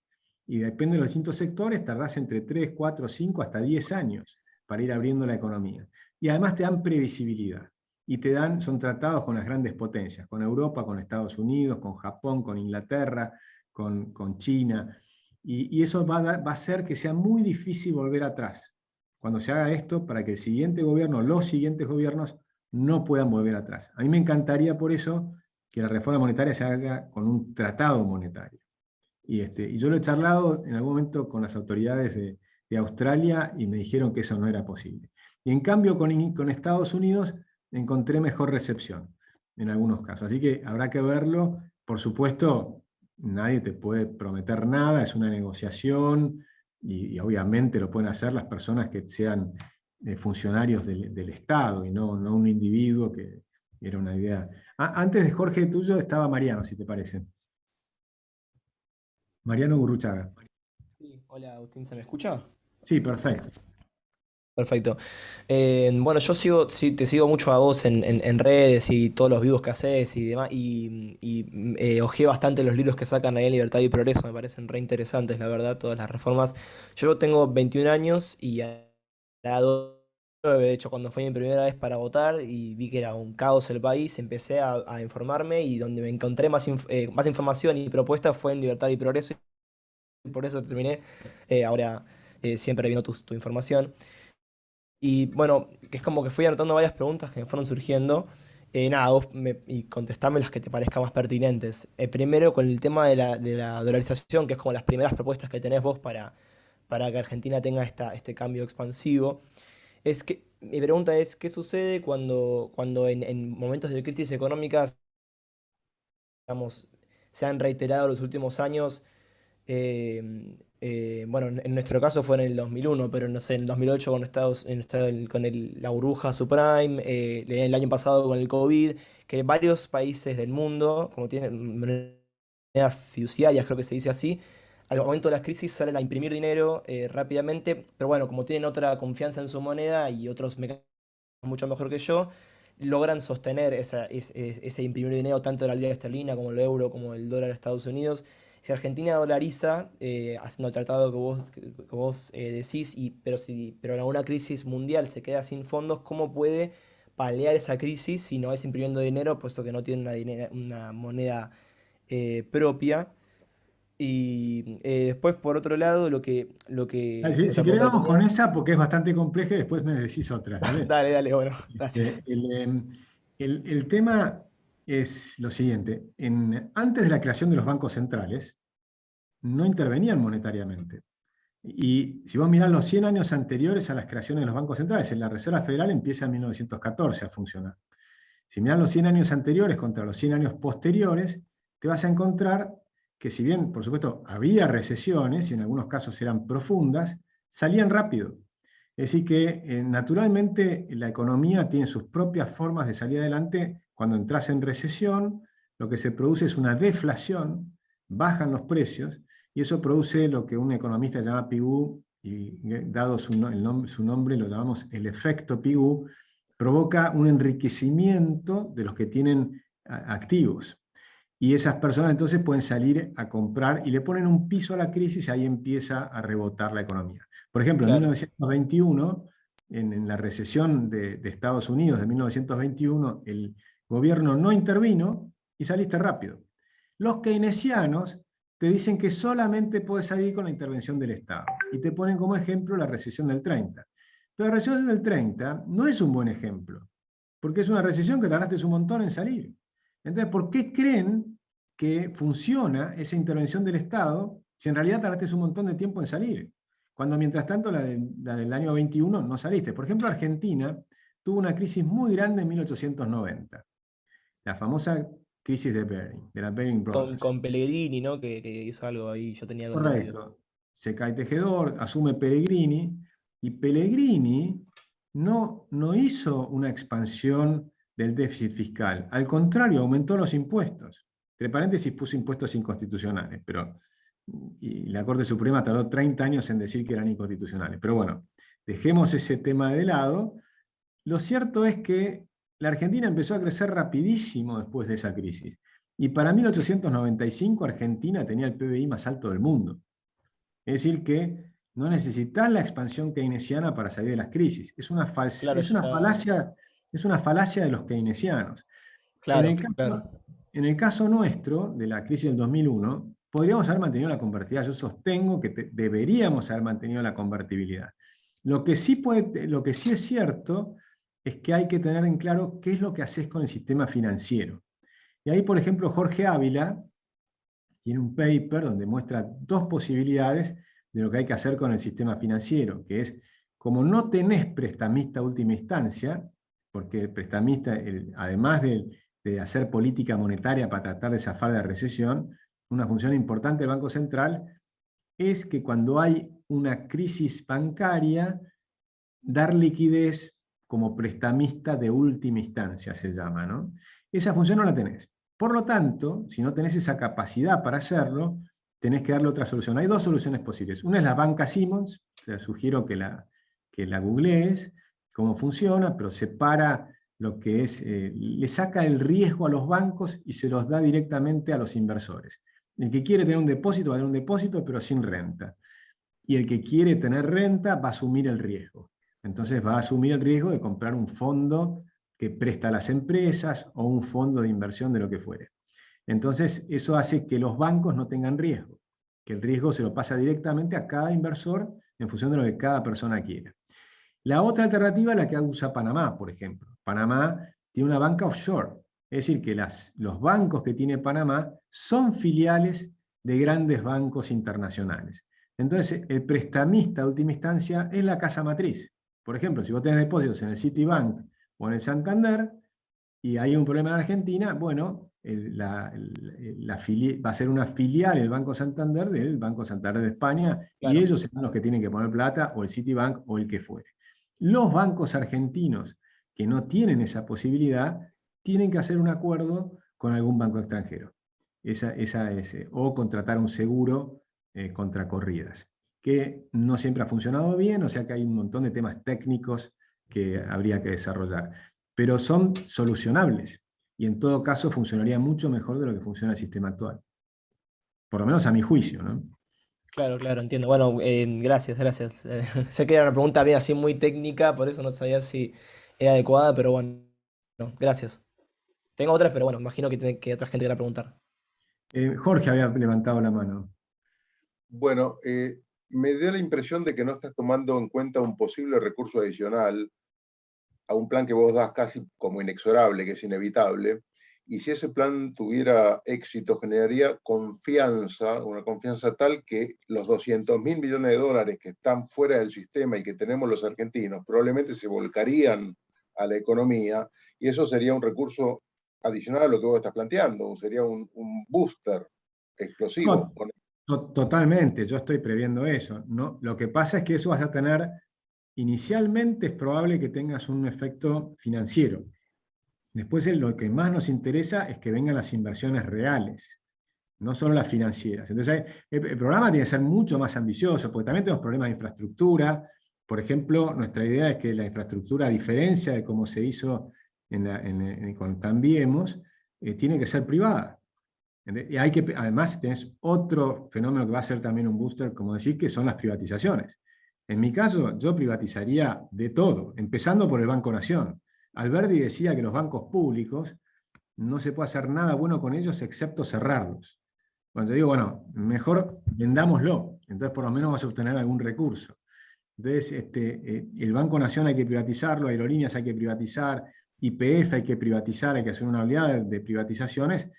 Y depende de los distintos sectores, tardás entre 3, 4, 5, hasta 10 años para ir abriendo la economía. Y además te dan previsibilidad. Y son tratados con las grandes potencias, con Europa, con Estados Unidos, con Japón, con Inglaterra, con China. Y eso va a hacer que sea muy difícil volver atrás cuando se haga esto, para que el siguiente gobierno, los siguientes gobiernos, no puedan volver atrás. A mí me encantaría por eso que la reforma monetaria se haga con un tratado monetario. Y yo lo he charlado en algún momento con las autoridades de Australia y me dijeron que eso no era posible. Y en cambio con Estados Unidos encontré mejor recepción en algunos casos. Así que habrá que verlo. Por supuesto, nadie te puede prometer nada, es una negociación, y obviamente lo pueden hacer las personas que sean funcionarios del Estado y no un individuo, que era una idea. Antes de Jorge tuyo estaba Mariano, si te parece. Mariano Gurruchaga. Sí, hola Agustín, ¿se me escucha? Sí, perfecto. Perfecto. Bueno, te sigo mucho a vos en redes y todos los vivos que haces y demás, y hojeé bastante los libros que sacan ahí en Libertad y Progreso, me parecen re interesantes, la verdad, todas las reformas. Yo tengo 21 años y a la 9, de hecho, cuando fue mi primera vez para votar y vi que era un caos el país, empecé a informarme, y donde me encontré más información y propuestas fue en Libertad y Progreso, y por eso terminé ahora siempre viendo tu información. Y bueno, que es como que fui anotando varias preguntas que me fueron surgiendo. Nada, y contestame las que te parezcan más pertinentes. Primero, con el tema de la dolarización, que es como las primeras propuestas que tenés vos para que Argentina tenga este cambio expansivo. Mi pregunta es, ¿qué sucede cuando en momentos de crisis económicas, digamos, se han reiterado los últimos años? Bueno, en nuestro caso fue en el 2001, pero no sé, en el 2008 la burbuja subprime, el año pasado con el COVID, que varios países del mundo, como tienen monedas fiduciarias, creo que se dice así, al momento de las crisis salen a imprimir dinero rápidamente, pero bueno, como tienen otra confianza en su moneda y otros mecanismos mucho mejor que yo, logran sostener ese imprimir dinero, tanto de la libra esterlina como el euro, como el dólar de Estados Unidos. Si Argentina dolariza, haciendo el tratado que vos decís, pero en alguna crisis mundial se queda sin fondos, ¿cómo puede paliar esa crisis si no es imprimiendo dinero, puesto que no tiene una moneda propia? Y después, por otro lado, Si querés vamos con esa, porque es bastante compleja, y después me decís otra. Dale, dale, bueno, gracias. El tema es lo siguiente. Antes de la creación de los bancos centrales, no intervenían monetariamente. Y si vos mirás los 100 años anteriores a las creaciones de los bancos centrales, en la Reserva Federal empieza en 1914 a funcionar. Si mirás los 100 años anteriores contra los 100 años posteriores, te vas a encontrar que, si bien, por supuesto, había recesiones, y en algunos casos eran profundas, salían rápido. Es decir que, naturalmente, la economía tiene sus propias formas de salir adelante. Cuando entras en recesión, lo que se produce es una deflación, bajan los precios, y eso produce lo que un economista llama Pigou, y dado su nombre lo llamamos el efecto Pigou, provoca un enriquecimiento de los que tienen activos. Y esas personas entonces pueden salir a comprar y le ponen un piso a la crisis, y ahí empieza a rebotar la economía. Por ejemplo, claro, en 1921 en la recesión de Estados Unidos de 1921, el gobierno no intervino y saliste rápido. Los keynesianos te dicen que solamente puedes salir con la intervención del Estado, y te ponen como ejemplo la recesión del 30. Pero la recesión del 30 no es un buen ejemplo, porque es una recesión que tardaste un montón en salir. Entonces, ¿por qué creen que funciona esa intervención del Estado si en realidad tardaste un montón de tiempo en salir? Cuando mientras tanto la del año 21 no saliste. Por ejemplo, Argentina tuvo una crisis muy grande en 1890. La famosa crisis de la Baring Brothers. Con Pellegrini, ¿no? Que hizo algo ahí, yo tenía entendido. Correcto. Se cae Tejedor, asume Pellegrini, y Pellegrini no hizo una expansión del déficit fiscal. Al contrario, aumentó los impuestos. Entre paréntesis puso impuestos inconstitucionales, pero y la Corte Suprema tardó 30 años en decir que eran inconstitucionales. Pero bueno, dejemos ese tema de lado. Lo cierto es que la Argentina empezó a crecer rapidísimo después de esa crisis. Y para 1895 Argentina tenía el PBI más alto del mundo. Es decir, que no necesitas la expansión keynesiana para salir de las crisis. Es una falacia de los keynesianos. Claro, En el caso nuestro, de la crisis del 2001, podríamos haber mantenido la convertibilidad. Yo sostengo que deberíamos haber mantenido la convertibilidad. Lo que sí es cierto es que hay que tener en claro qué es lo que haces con el sistema financiero. Y ahí, por ejemplo, Jorge Ávila tiene un paper donde muestra dos posibilidades de lo que hay que hacer con el sistema financiero, que es, como no tenés prestamista a última instancia, porque el prestamista, además de hacer política monetaria para tratar de zafar de la recesión, una función importante del Banco Central es que cuando hay una crisis bancaria, dar liquidez como prestamista de última instancia, se llama, ¿no? Esa función no la tenés. Por lo tanto, si no tenés esa capacidad para hacerlo, tenés que darle otra solución. Hay dos soluciones posibles. Una es la banca Simmons, te sugiero que la googlees, cómo funciona, pero separa lo que es, le saca el riesgo a los bancos y se los da directamente a los inversores. El que quiere tener un depósito va a tener un depósito, pero sin renta. Y el que quiere tener renta va a asumir el riesgo. Entonces va a asumir el riesgo de comprar un fondo que presta a las empresas o un fondo de inversión de lo que fuere. Entonces eso hace que los bancos no tengan riesgo, que el riesgo se lo pasa directamente a cada inversor en función de lo que cada persona quiera. La otra alternativa es la que usa Panamá, por ejemplo. Panamá tiene una banca offshore, es decir, que los bancos que tiene Panamá son filiales de grandes bancos internacionales. Entonces el prestamista de última instancia es la casa matriz. Por ejemplo, si vos tenés depósitos en el Citibank o en el Santander, y hay un problema en Argentina, bueno, va a ser una filial el Banco Santander del Banco Santander de España, claro. Y ellos serán los que tienen que poner plata, o el Citibank, o el que fuere. Los bancos argentinos que no tienen esa posibilidad, tienen que hacer un acuerdo con algún banco extranjero. O contratar un seguro contra corridas, que no siempre ha funcionado bien, o sea que hay un montón de temas técnicos que habría que desarrollar. Pero son solucionables, y en todo caso funcionaría mucho mejor de lo que funciona el sistema actual. Por lo menos a mi juicio, ¿no? Claro, entiendo. Bueno, gracias. Sé que era una pregunta bien así muy técnica, por eso no sabía si era adecuada, pero bueno, gracias. Tengo otras, pero bueno, imagino que otra gente quiera preguntar. Jorge había levantado la mano. Bueno, me dio la impresión de que no estás tomando en cuenta un posible recurso adicional a un plan que vos das casi como inexorable, que es inevitable, y si ese plan tuviera éxito, generaría confianza, una confianza tal que los 200.000 millones de dólares que están fuera del sistema y que tenemos los argentinos probablemente se volcarían a la economía, y eso sería un recurso adicional a lo que vos estás planteando, sería un booster explosivo. Totalmente, yo estoy previendo eso, ¿no? Lo que pasa es que eso vas a tener, inicialmente es probable que tengas un efecto financiero. Después lo que más nos interesa es que vengan las inversiones reales, no solo las financieras. Entonces el programa tiene que ser mucho más ambicioso, porque también tenemos problemas de infraestructura. Por ejemplo, nuestra idea es que la infraestructura, a diferencia de cómo se hizo con Cambiemos, tiene que ser privada. Y además tenés otro fenómeno que va a ser también un booster, como decir, que son las privatizaciones. En mi caso, yo privatizaría de todo, empezando por el Banco Nación. Alberdi decía que los bancos públicos no se puede hacer nada bueno con ellos excepto cerrarlos. Cuando yo digo, bueno, mejor vendámoslo, entonces por lo menos vas a obtener algún recurso. Entonces, el Banco Nación hay que privatizarlo, aerolíneas hay que privatizar, YPF hay que privatizar, hay que hacer una oleada de privatizaciones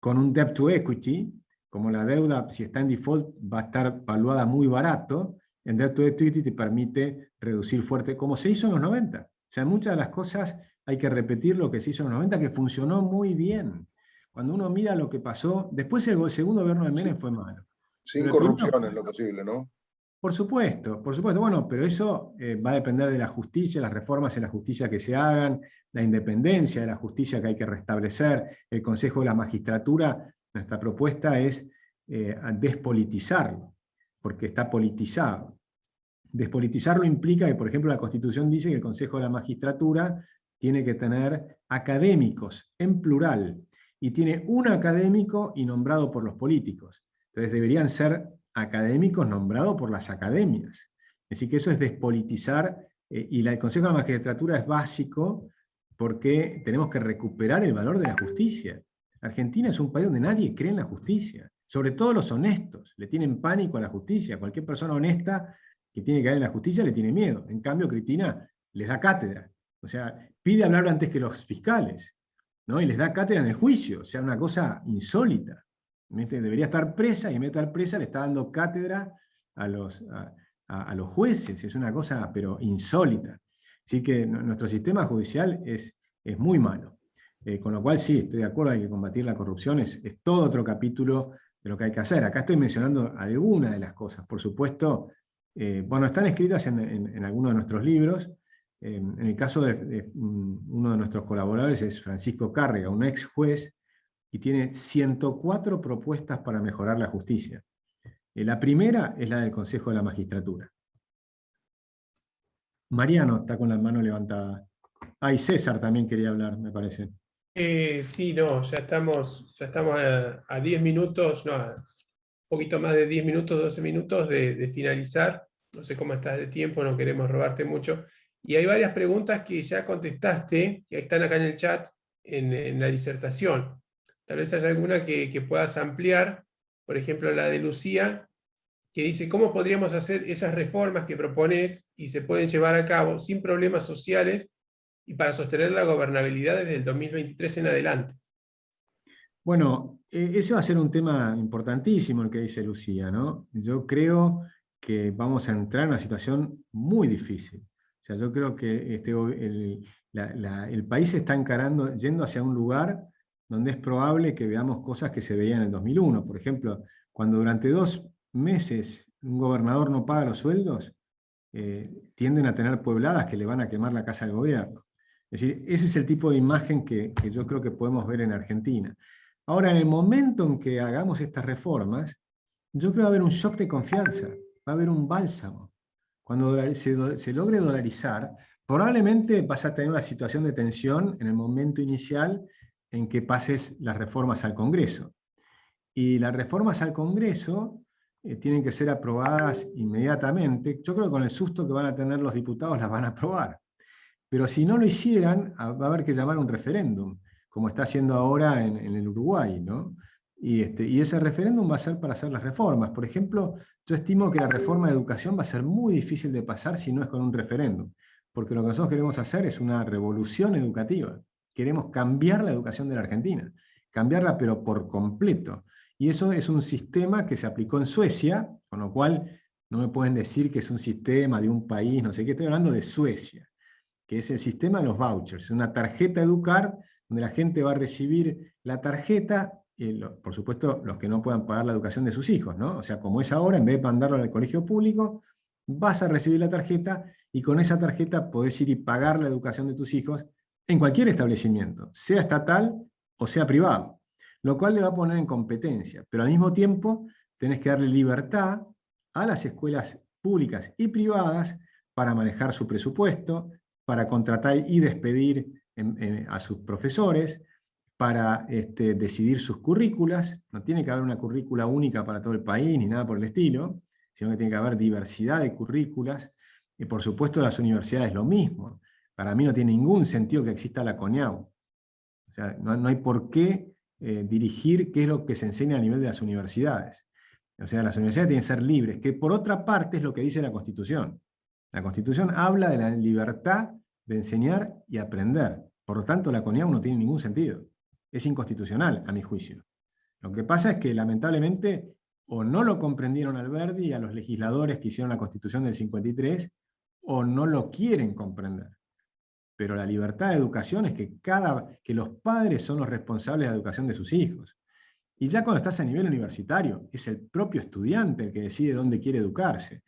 con un debt to equity, como la deuda, si está en default, va a estar valuada muy barato. El debt to equity te permite reducir fuerte, como se hizo en los 90. O sea, muchas de las cosas hay que repetir lo que se hizo en los 90, que funcionó muy bien. Cuando uno mira lo que pasó, después el segundo gobierno de Menem fue malo. Sin corrupción en lo posible, ¿no? Por supuesto, bueno, pero eso va a depender de la justicia, las reformas en la justicia que se hagan, la independencia de la justicia que hay que restablecer, el Consejo de la Magistratura. Nuestra propuesta es despolitizarlo, porque está politizado. Despolitizarlo implica que, por ejemplo, la Constitución dice que el Consejo de la Magistratura tiene que tener académicos, en plural, y tiene un académico y nombrado por los políticos. Entonces deberían ser académicos nombrados por las academias. Es decir, que eso es despolitizar, y el Consejo de la Magistratura es básico porque tenemos que recuperar el valor de la justicia. Argentina es un país donde nadie cree en la justicia, sobre todo los honestos, le tienen pánico a la justicia. Cualquier persona honesta que tiene que caer en la justicia le tiene miedo. En cambio, Cristina les da cátedra. O sea, pide hablar antes que los fiscales, ¿no? Y les da cátedra en el juicio. O sea, una cosa insólita. Debería estar presa, y en vez de estar presa le está dando cátedra a los jueces. Es una cosa, pero insólita. Así que nuestro sistema judicial es muy malo. Con lo cual sí, estoy de acuerdo, hay que combatir la corrupción, es todo otro capítulo de lo que hay que hacer. Acá estoy mencionando algunas de las cosas. Por supuesto, bueno, están escritas en algunos de nuestros libros. En el caso de uno de nuestros colaboradores es Francisco Cárrega, un ex juez, y tiene 104 propuestas para mejorar la justicia. La primera es la del Consejo de la Magistratura. Mariano está con la mano levantada. Y César también quería hablar, me parece. Sí, no, ya estamos a 10 minutos, no, un poquito más de 10 minutos, 12 minutos de finalizar. No sé cómo estás de tiempo, no queremos robarte mucho. Y hay varias preguntas que ya contestaste, que están acá en el chat, en la disertación. Tal vez haya alguna que puedas ampliar, por ejemplo la de Lucía, que dice, ¿cómo podríamos hacer esas reformas que propones y se pueden llevar a cabo sin problemas sociales y para sostener la gobernabilidad desde el 2023 en adelante? Bueno, ese va a ser un tema importantísimo el que dice Lucía, ¿no? Yo creo que vamos a entrar en una situación muy difícil. O sea, yo creo que el país se está yendo hacia un lugar donde es probable que veamos cosas que se veían en el 2001. Por ejemplo, cuando durante 2 meses un gobernador no paga los sueldos, tienden a tener puebladas que le van a quemar la casa al gobierno. Es decir, ese es el tipo de imagen que yo creo que podemos ver en Argentina. Ahora, en el momento en que hagamos estas reformas, yo creo que va a haber un shock de confianza, va a haber un bálsamo. Cuando se logre dolarizar, probablemente vas a tener una situación de tensión en el momento inicial en que pases las reformas al Congreso. Y las reformas al Congreso tienen que ser aprobadas inmediatamente. Yo creo que con el susto que van a tener los diputados las van a aprobar. Pero si no lo hicieran, va a haber que llamar a un referéndum, como está haciendo ahora en el Uruguay, ¿no? Y ese referéndum va a ser para hacer las reformas. Por ejemplo, yo estimo que la reforma de educación va a ser muy difícil de pasar si no es con un referéndum, porque lo que nosotros queremos hacer es una revolución educativa. Queremos cambiar la educación de la Argentina, cambiarla pero por completo. Y eso es un sistema que se aplicó en Suecia, con lo cual no me pueden decir que es un sistema de un país, no sé qué, estoy hablando de Suecia, que es el sistema de los vouchers, una tarjeta Educard, donde la gente va a recibir la tarjeta, por supuesto los que no puedan pagar la educación de sus hijos, ¿no? O sea, como es ahora, en vez de mandarlo al colegio público, vas a recibir la tarjeta, y con esa tarjeta podés ir y pagar la educación de tus hijos en cualquier establecimiento, sea estatal o sea privado, lo cual le va a poner en competencia, pero al mismo tiempo tenés que darle libertad a las escuelas públicas y privadas para manejar su presupuesto, para contratar y despedir a sus profesores, para decidir sus currículas. No tiene que haber una currícula única para todo el país, ni nada por el estilo. sino que tiene que haber diversidad de currículas, y por supuesto las universidades lo mismo. Para mí no tiene ningún sentido que exista la CONIAU. O sea, no hay por qué dirigir qué es lo que se enseña a nivel de las universidades. O sea, las universidades tienen que ser libres, que por otra parte es lo que dice la Constitución. La Constitución habla de la libertad de enseñar y aprender. Por lo tanto, la CONIAU no tiene ningún sentido. Es inconstitucional, a mi juicio. Lo que pasa es que, lamentablemente, o no lo comprendieron Alberdi y a los legisladores que hicieron la Constitución del 53, o no lo quieren comprender. Pero la libertad de educación es que los padres son los responsables de la educación de sus hijos. Y ya cuando estás a nivel universitario, es el propio estudiante el que decide dónde quiere educarse.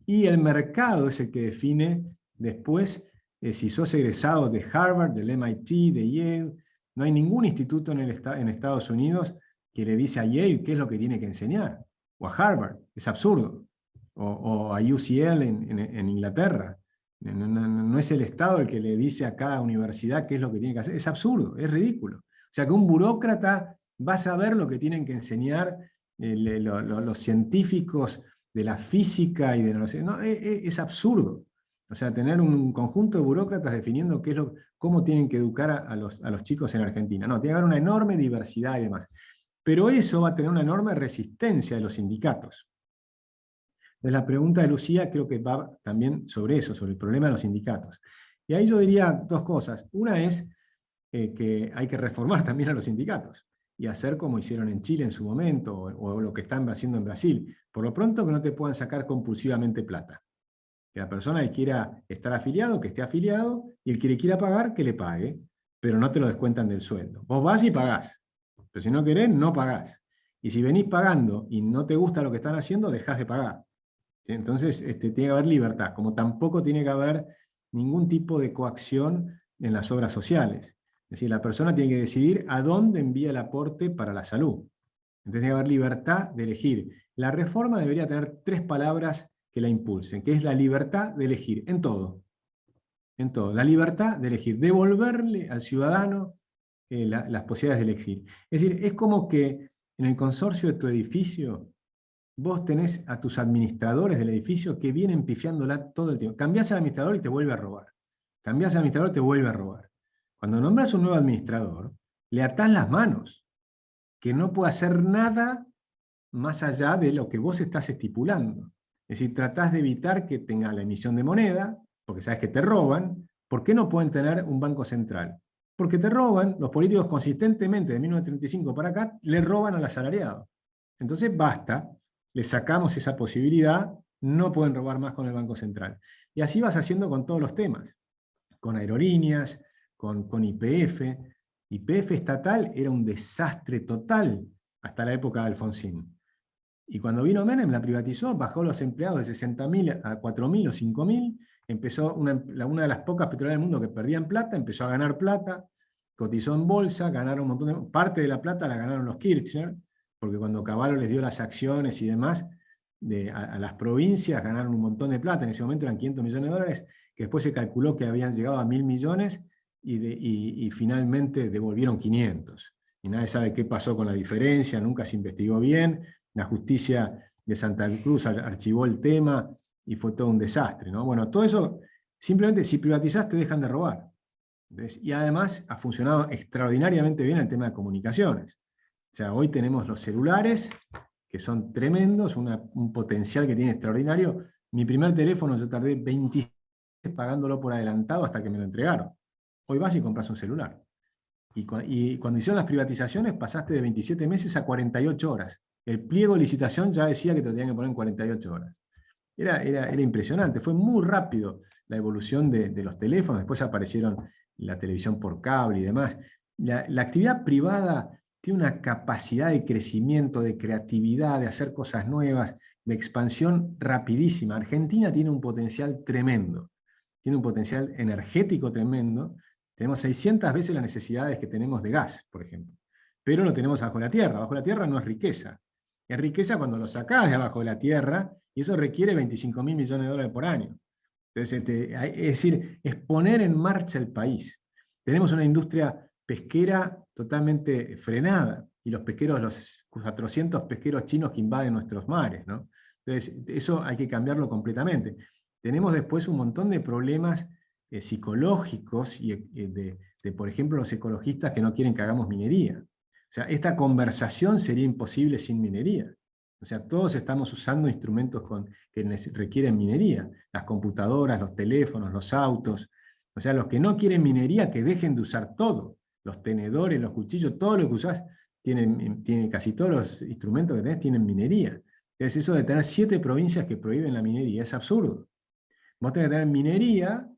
Y el mercado es el que define después si sos egresado de Harvard, del MIT, de Yale. No hay ningún instituto en Estados Unidos que le dice a Yale qué es lo que tiene que enseñar, o a Harvard, es absurdo, o a UCL en Inglaterra. No es el Estado el que le dice a cada universidad qué es lo que tiene que hacer, es absurdo, es ridículo. O sea que un burócrata va a saber lo que tienen que enseñar los científicos de la física y de no sé, no, es absurdo. O sea, tener un conjunto de burócratas definiendo cómo tienen que educar a los chicos en Argentina. No, tiene que haber una enorme diversidad y demás. Pero eso va a tener una enorme resistencia de los sindicatos. Entonces la pregunta de Lucía creo que va también sobre eso, sobre el problema de los sindicatos. Y ahí yo diría dos cosas. Una es que hay que reformar también a los sindicatos y hacer como hicieron en Chile en su momento, o lo que están haciendo en Brasil. Por lo pronto que no te puedan sacar compulsivamente plata. Que la persona que quiera estar afiliado, que esté afiliado, y el que le quiera pagar, que le pague, pero no te lo descuentan del sueldo. Vos vas y pagás, pero si no querés, no pagás. Y si venís pagando y no te gusta lo que están haciendo, dejás de pagar. ¿Sí? Entonces tiene que haber libertad, como tampoco tiene que haber ningún tipo de coacción en las obras sociales. Es decir, la persona tiene que decidir a dónde envía el aporte para la salud. Entonces tiene que haber libertad de elegir. La reforma debería tener 3 palabras que la impulsen, que es la libertad de elegir, en todo. En todo. La libertad de elegir, devolverle al ciudadano las posibilidades de elegir. Es decir, es como que en el consorcio de tu edificio vos tenés a tus administradores del edificio que vienen pifiándola todo el tiempo. Cambiás al administrador y te vuelve a robar. Cambiás al administrador y te vuelve a robar. Cuando nombras un nuevo administrador, le atás las manos, que no puede hacer nada más allá de lo que vos estás estipulando. Es decir, tratás de evitar que tenga la emisión de moneda, porque sabes que te roban. ¿Por qué no pueden tener un banco central? Porque te roban, los políticos consistentemente de 1935 para acá, le roban al asalariado. Entonces basta, le sacamos esa posibilidad, no pueden robar más con el Banco Central. Y así vas haciendo con todos los temas, con aerolíneas, con YPF. YPF estatal era un desastre total hasta la época de Alfonsín. Y cuando vino Menem la privatizó, bajó los empleados de 60.000 a 4.000 o 5.000, empezó una de las pocas petroleras del mundo que perdían plata, empezó a ganar plata, cotizó en bolsa, ganaron un montón de... Parte de la plata la ganaron los Kirchner, porque cuando Cavallo les dio las acciones y demás, a las provincias ganaron un montón de plata, en ese momento eran 500 millones de dólares, que después se calculó que habían llegado a 1.000 millones, y finalmente devolvieron 500. Y nadie sabe qué pasó con la diferencia, nunca se investigó bien, la justicia de Santa Cruz archivó el tema, y fue todo un desastre, ¿no? Bueno, todo eso, simplemente si privatizás te dejan de robar. ¿Ves? Y además ha funcionado extraordinariamente bien el tema de comunicaciones. O sea, hoy tenemos los celulares, que son tremendos, un potencial que tiene extraordinario. Mi primer teléfono yo tardé 26 pagándolo por adelantado hasta que me lo entregaron. Hoy vas y compras un celular. Y cuando hicieron las privatizaciones pasaste de 27 meses a 48 horas. El pliego de licitación ya decía que te tenían que poner en 48 horas. Era impresionante, fue muy rápido la evolución de los teléfonos, después aparecieron la televisión por cable y demás. La actividad privada tiene una capacidad de crecimiento, de creatividad, de hacer cosas nuevas, de expansión rapidísima. Argentina tiene un potencial tremendo, tiene un potencial energético tremendo. Tenemos 600 veces las necesidades que tenemos de gas, por ejemplo. Pero lo tenemos bajo la tierra. Bajo la tierra no es riqueza. Es riqueza cuando lo sacás de abajo de la tierra, y eso requiere 25.000 millones de dólares por año. Entonces, es decir, es poner en marcha el país. Tenemos una industria pesquera totalmente frenada, y los pesqueros, los 400 pesqueros chinos que invaden nuestros mares, ¿no? Entonces, eso hay que cambiarlo completamente. Tenemos después un montón de problemas psicológicos de, por ejemplo, los ecologistas que no quieren que hagamos minería. O sea, esta conversación sería imposible sin minería. O sea, todos estamos usando instrumentos que requieren minería. Las computadoras, los teléfonos, los autos. O sea, los que no quieren minería, que dejen de usar todo. Los tenedores, los cuchillos, todo lo que usás, casi todos los instrumentos que tenés tienen minería. Entonces, eso de tener 7 provincias que prohíben la minería es absurdo. Vos tenés que tener minería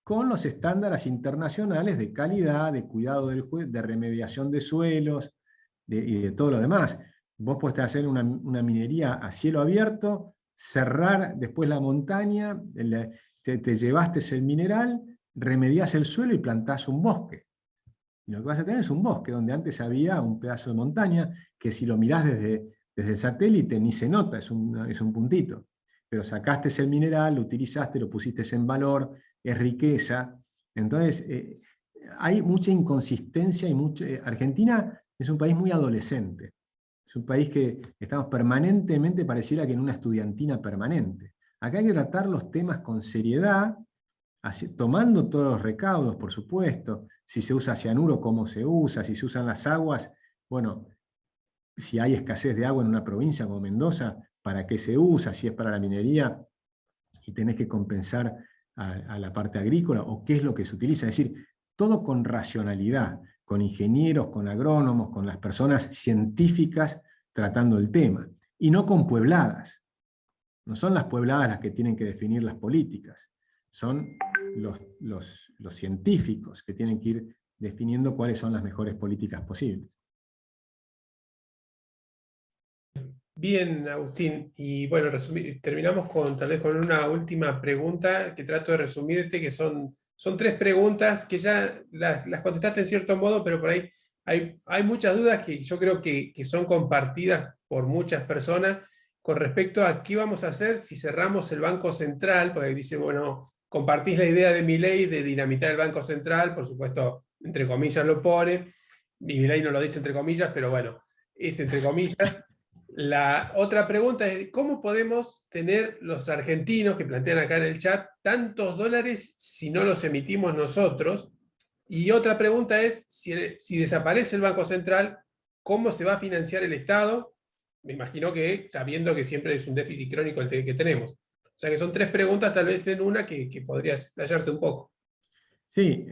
con los estándares internacionales de calidad, de cuidado de remediación de suelos y de todo lo demás. Vos podés hacer una minería a cielo abierto, cerrar después la montaña, te llevaste el mineral, remediás el suelo y plantás un bosque. Y lo que vas a tener es un bosque, donde antes había un pedazo de montaña, que si lo mirás desde el satélite ni se nota, es un puntito. Pero sacaste el mineral, lo utilizaste, lo pusiste en valor, es riqueza. Entonces, hay mucha inconsistencia y Argentina es un país muy adolescente. Es un país que estamos permanentemente, pareciera que en una estudiantina permanente. Acá hay que tratar los temas con seriedad, tomando todos los recaudos, por supuesto. Si se usa cianuro, cómo se usa, si se usan las aguas, bueno, si hay escasez de agua en una provincia como Mendoza, ¿para qué se usa? Si es para la minería y tenés que compensar a la parte agrícola, o qué es lo que se utiliza. Es decir, todo con racionalidad, con ingenieros, con agrónomos, con las personas científicas tratando el tema, y no con puebladas. No son las puebladas las que tienen que definir las políticas, son los científicos que tienen que ir definiendo cuáles son las mejores políticas posibles. Bien, Agustín, y bueno, terminamos tal vez con una última pregunta que trato de resumirte, que son 3 preguntas que ya las contestaste en cierto modo, pero por ahí hay muchas dudas que yo creo que son compartidas por muchas personas con respecto a qué vamos a hacer si cerramos el Banco Central, porque dice, bueno, compartís la idea de Milei de dinamitar el Banco Central, por supuesto, entre comillas lo pone, y Milei no lo dice entre comillas, pero bueno, es entre comillas. La otra pregunta es, ¿cómo podemos tener los argentinos, que plantean acá en el chat, tantos dólares si no los emitimos nosotros? Y otra pregunta es, si desaparece el Banco Central, ¿cómo se va a financiar el Estado? Me imagino que sabiendo que siempre es un déficit crónico el que tenemos. O sea que son 3 preguntas tal vez en una que podrías explayarte un poco. Sí,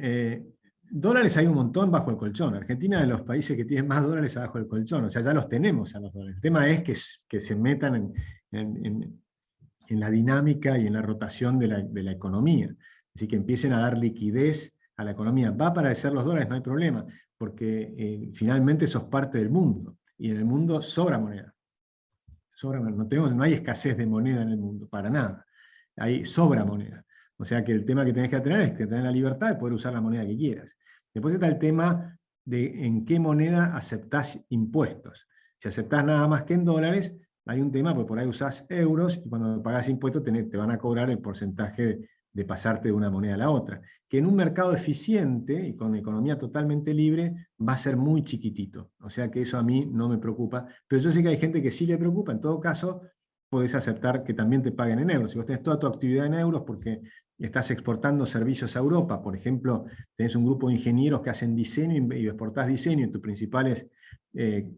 dólares hay un montón bajo el colchón. Argentina es de los países que tienen más dólares abajo del colchón. O sea, ya los tenemos a los dólares. El tema es que se metan en la dinámica y en la rotación de la economía. Así que empiecen a dar liquidez a la economía. Va a aparecer los dólares, no hay problema, porque finalmente sos parte del mundo. Y en el mundo sobra moneda. No hay escasez de moneda en el mundo, para nada. Sobra moneda. O sea que el tema que tenés que tener es que tener la libertad de poder usar la moneda que quieras. Después está el tema de en qué moneda aceptás impuestos. Si aceptás nada más que en dólares, hay un tema, porque por ahí usás euros y cuando pagás impuestos te van a cobrar el porcentaje de pasarte de una moneda a la otra. Que en un mercado eficiente y con economía totalmente libre va a ser muy chiquitito. O sea que eso a mí no me preocupa. Pero yo sé que hay gente que sí le preocupa. En todo caso, podés aceptar que también te paguen en euros. Si vos tenés toda tu actividad en euros porque estás exportando servicios a Europa, por ejemplo, tenés un grupo de ingenieros que hacen diseño y exportás diseño y tus principales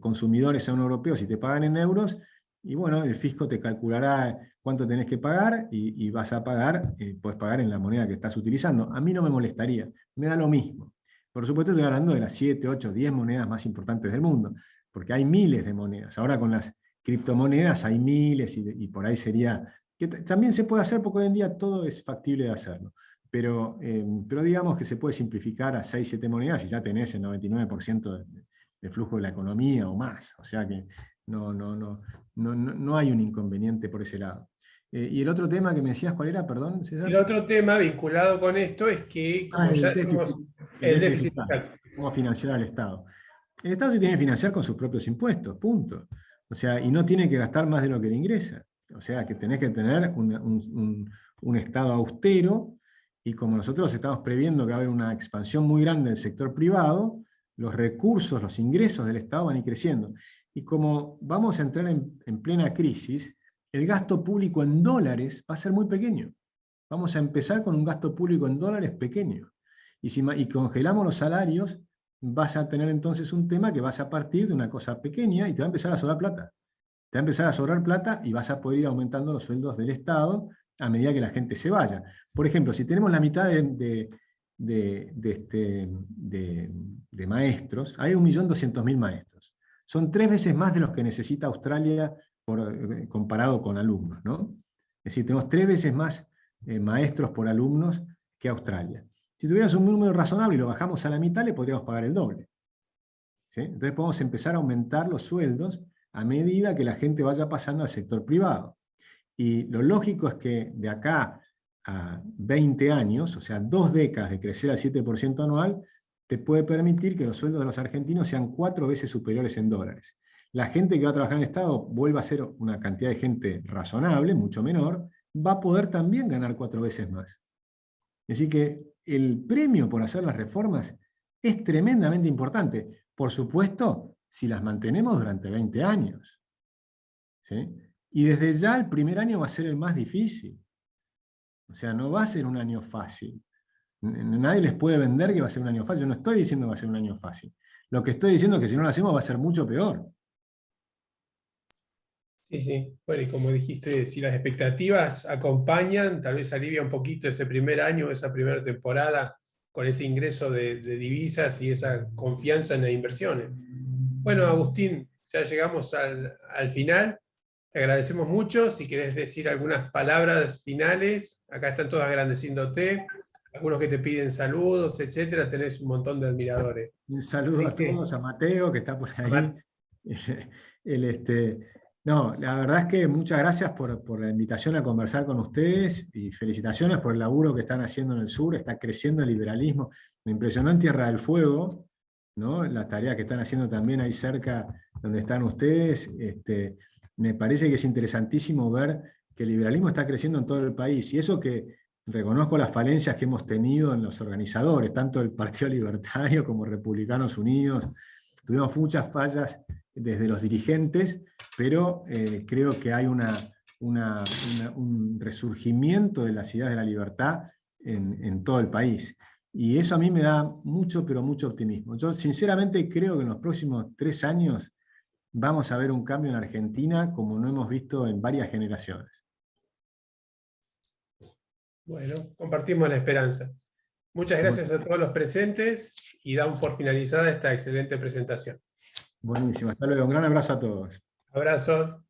consumidores son europeos y te pagan en euros, y bueno, el fisco te calculará cuánto tenés que pagar y vas a pagar, podés pagar en la moneda que estás utilizando. A mí no me molestaría, me da lo mismo. Por supuesto estoy hablando de las 7, 8, 10 monedas más importantes del mundo, porque hay miles de monedas. Ahora con las criptomonedas hay miles y por ahí sería... que también se puede hacer porque hoy en día todo es factible de hacerlo. Pero digamos que se puede simplificar a 6, 7 monedas y ya tenés el 99% de flujo de la economía o más. O sea que no hay un inconveniente por ese lado. Y el otro tema que me decías, ¿cuál era? Perdón, César. El otro tema vinculado con esto es que, como ya decimos, el déficit fiscal. ¿Cómo financiar al Estado? El Estado se tiene que financiar con sus propios impuestos, punto. O sea, y no tiene que gastar más de lo que le ingresa. O sea, que tenés que tener un Estado austero, y como nosotros estamos previendo que va a haber una expansión muy grande del sector privado, los recursos, los ingresos del Estado van a ir creciendo. Y como vamos a entrar en plena crisis, el gasto público en dólares va a ser muy pequeño. Vamos a empezar con un gasto público en dólares pequeño. Y congelamos los salarios, vas a tener entonces un tema que vas a partir de una cosa pequeña y te va a empezar a sobrar plata. Te va a empezar a sobrar plata y vas a poder ir aumentando los sueldos del Estado a medida que la gente se vaya. Por ejemplo, si tenemos la mitad de maestros, hay 1.200.000 maestros. Son 3 veces más de los que necesita Australia comparado con alumnos, ¿no? Es decir, tenemos 3 veces más maestros por alumnos que Australia. Si tuviéramos un número razonable y lo bajamos a la mitad, le podríamos pagar el doble. ¿Sí? Entonces podemos empezar a aumentar los sueldos a medida que la gente vaya pasando al sector privado. Y lo lógico es que de acá a 20 años, o sea, 2 décadas de crecer al 7% anual, te puede permitir que los sueldos de los argentinos sean 4 veces superiores en dólares. La gente que va a trabajar en el Estado vuelva a ser una cantidad de gente razonable, mucho menor, va a poder también ganar 4 veces más. Así que el premio por hacer las reformas es tremendamente importante. Por supuesto, si las mantenemos durante 20 años. ¿Sí? Y desde ya el primer año va a ser el más difícil. O sea, no va a ser un año fácil. Nadie les puede vender que va a ser un año fácil. Yo no estoy diciendo que va a ser un año fácil. Lo que estoy diciendo es que si no lo hacemos va a ser mucho peor. Sí, sí. Bueno, y como dijiste, si las expectativas acompañan, tal vez alivia un poquito ese primer año, esa primera temporada, con ese ingreso de divisas y esa confianza en las inversiones. Bueno, Agustín, ya llegamos al final. Te agradecemos mucho. Si querés decir algunas palabras finales, acá están todos agradeciéndote. Algunos que te piden saludos, etcétera. Tenés un montón de admiradores. Un saludo a todos, a Mateo, que está por ahí. No, la verdad es que muchas gracias por la invitación a conversar con ustedes y felicitaciones por el laburo que están haciendo en el sur. Está creciendo el liberalismo. Me impresionó en Tierra del Fuego, ¿no? La tarea que están haciendo también ahí cerca donde están ustedes. Me parece que es interesantísimo ver que el liberalismo está creciendo en todo el país. Y eso que reconozco las falencias que hemos tenido en los organizadores, tanto el Partido Libertario como Republicanos Unidos. Tuvimos muchas fallas desde los dirigentes, pero creo que hay un resurgimiento de las ideas de la libertad en todo el país. Y eso a mí me da mucho, pero mucho optimismo. Yo sinceramente creo que en los próximos 3 años vamos a ver un cambio en Argentina como no hemos visto en varias generaciones. Bueno, compartimos la esperanza. Muchas gracias a todos los presentes y damos por finalizada esta excelente presentación. Buenísimo, hasta luego. Un gran abrazo a todos. Abrazo.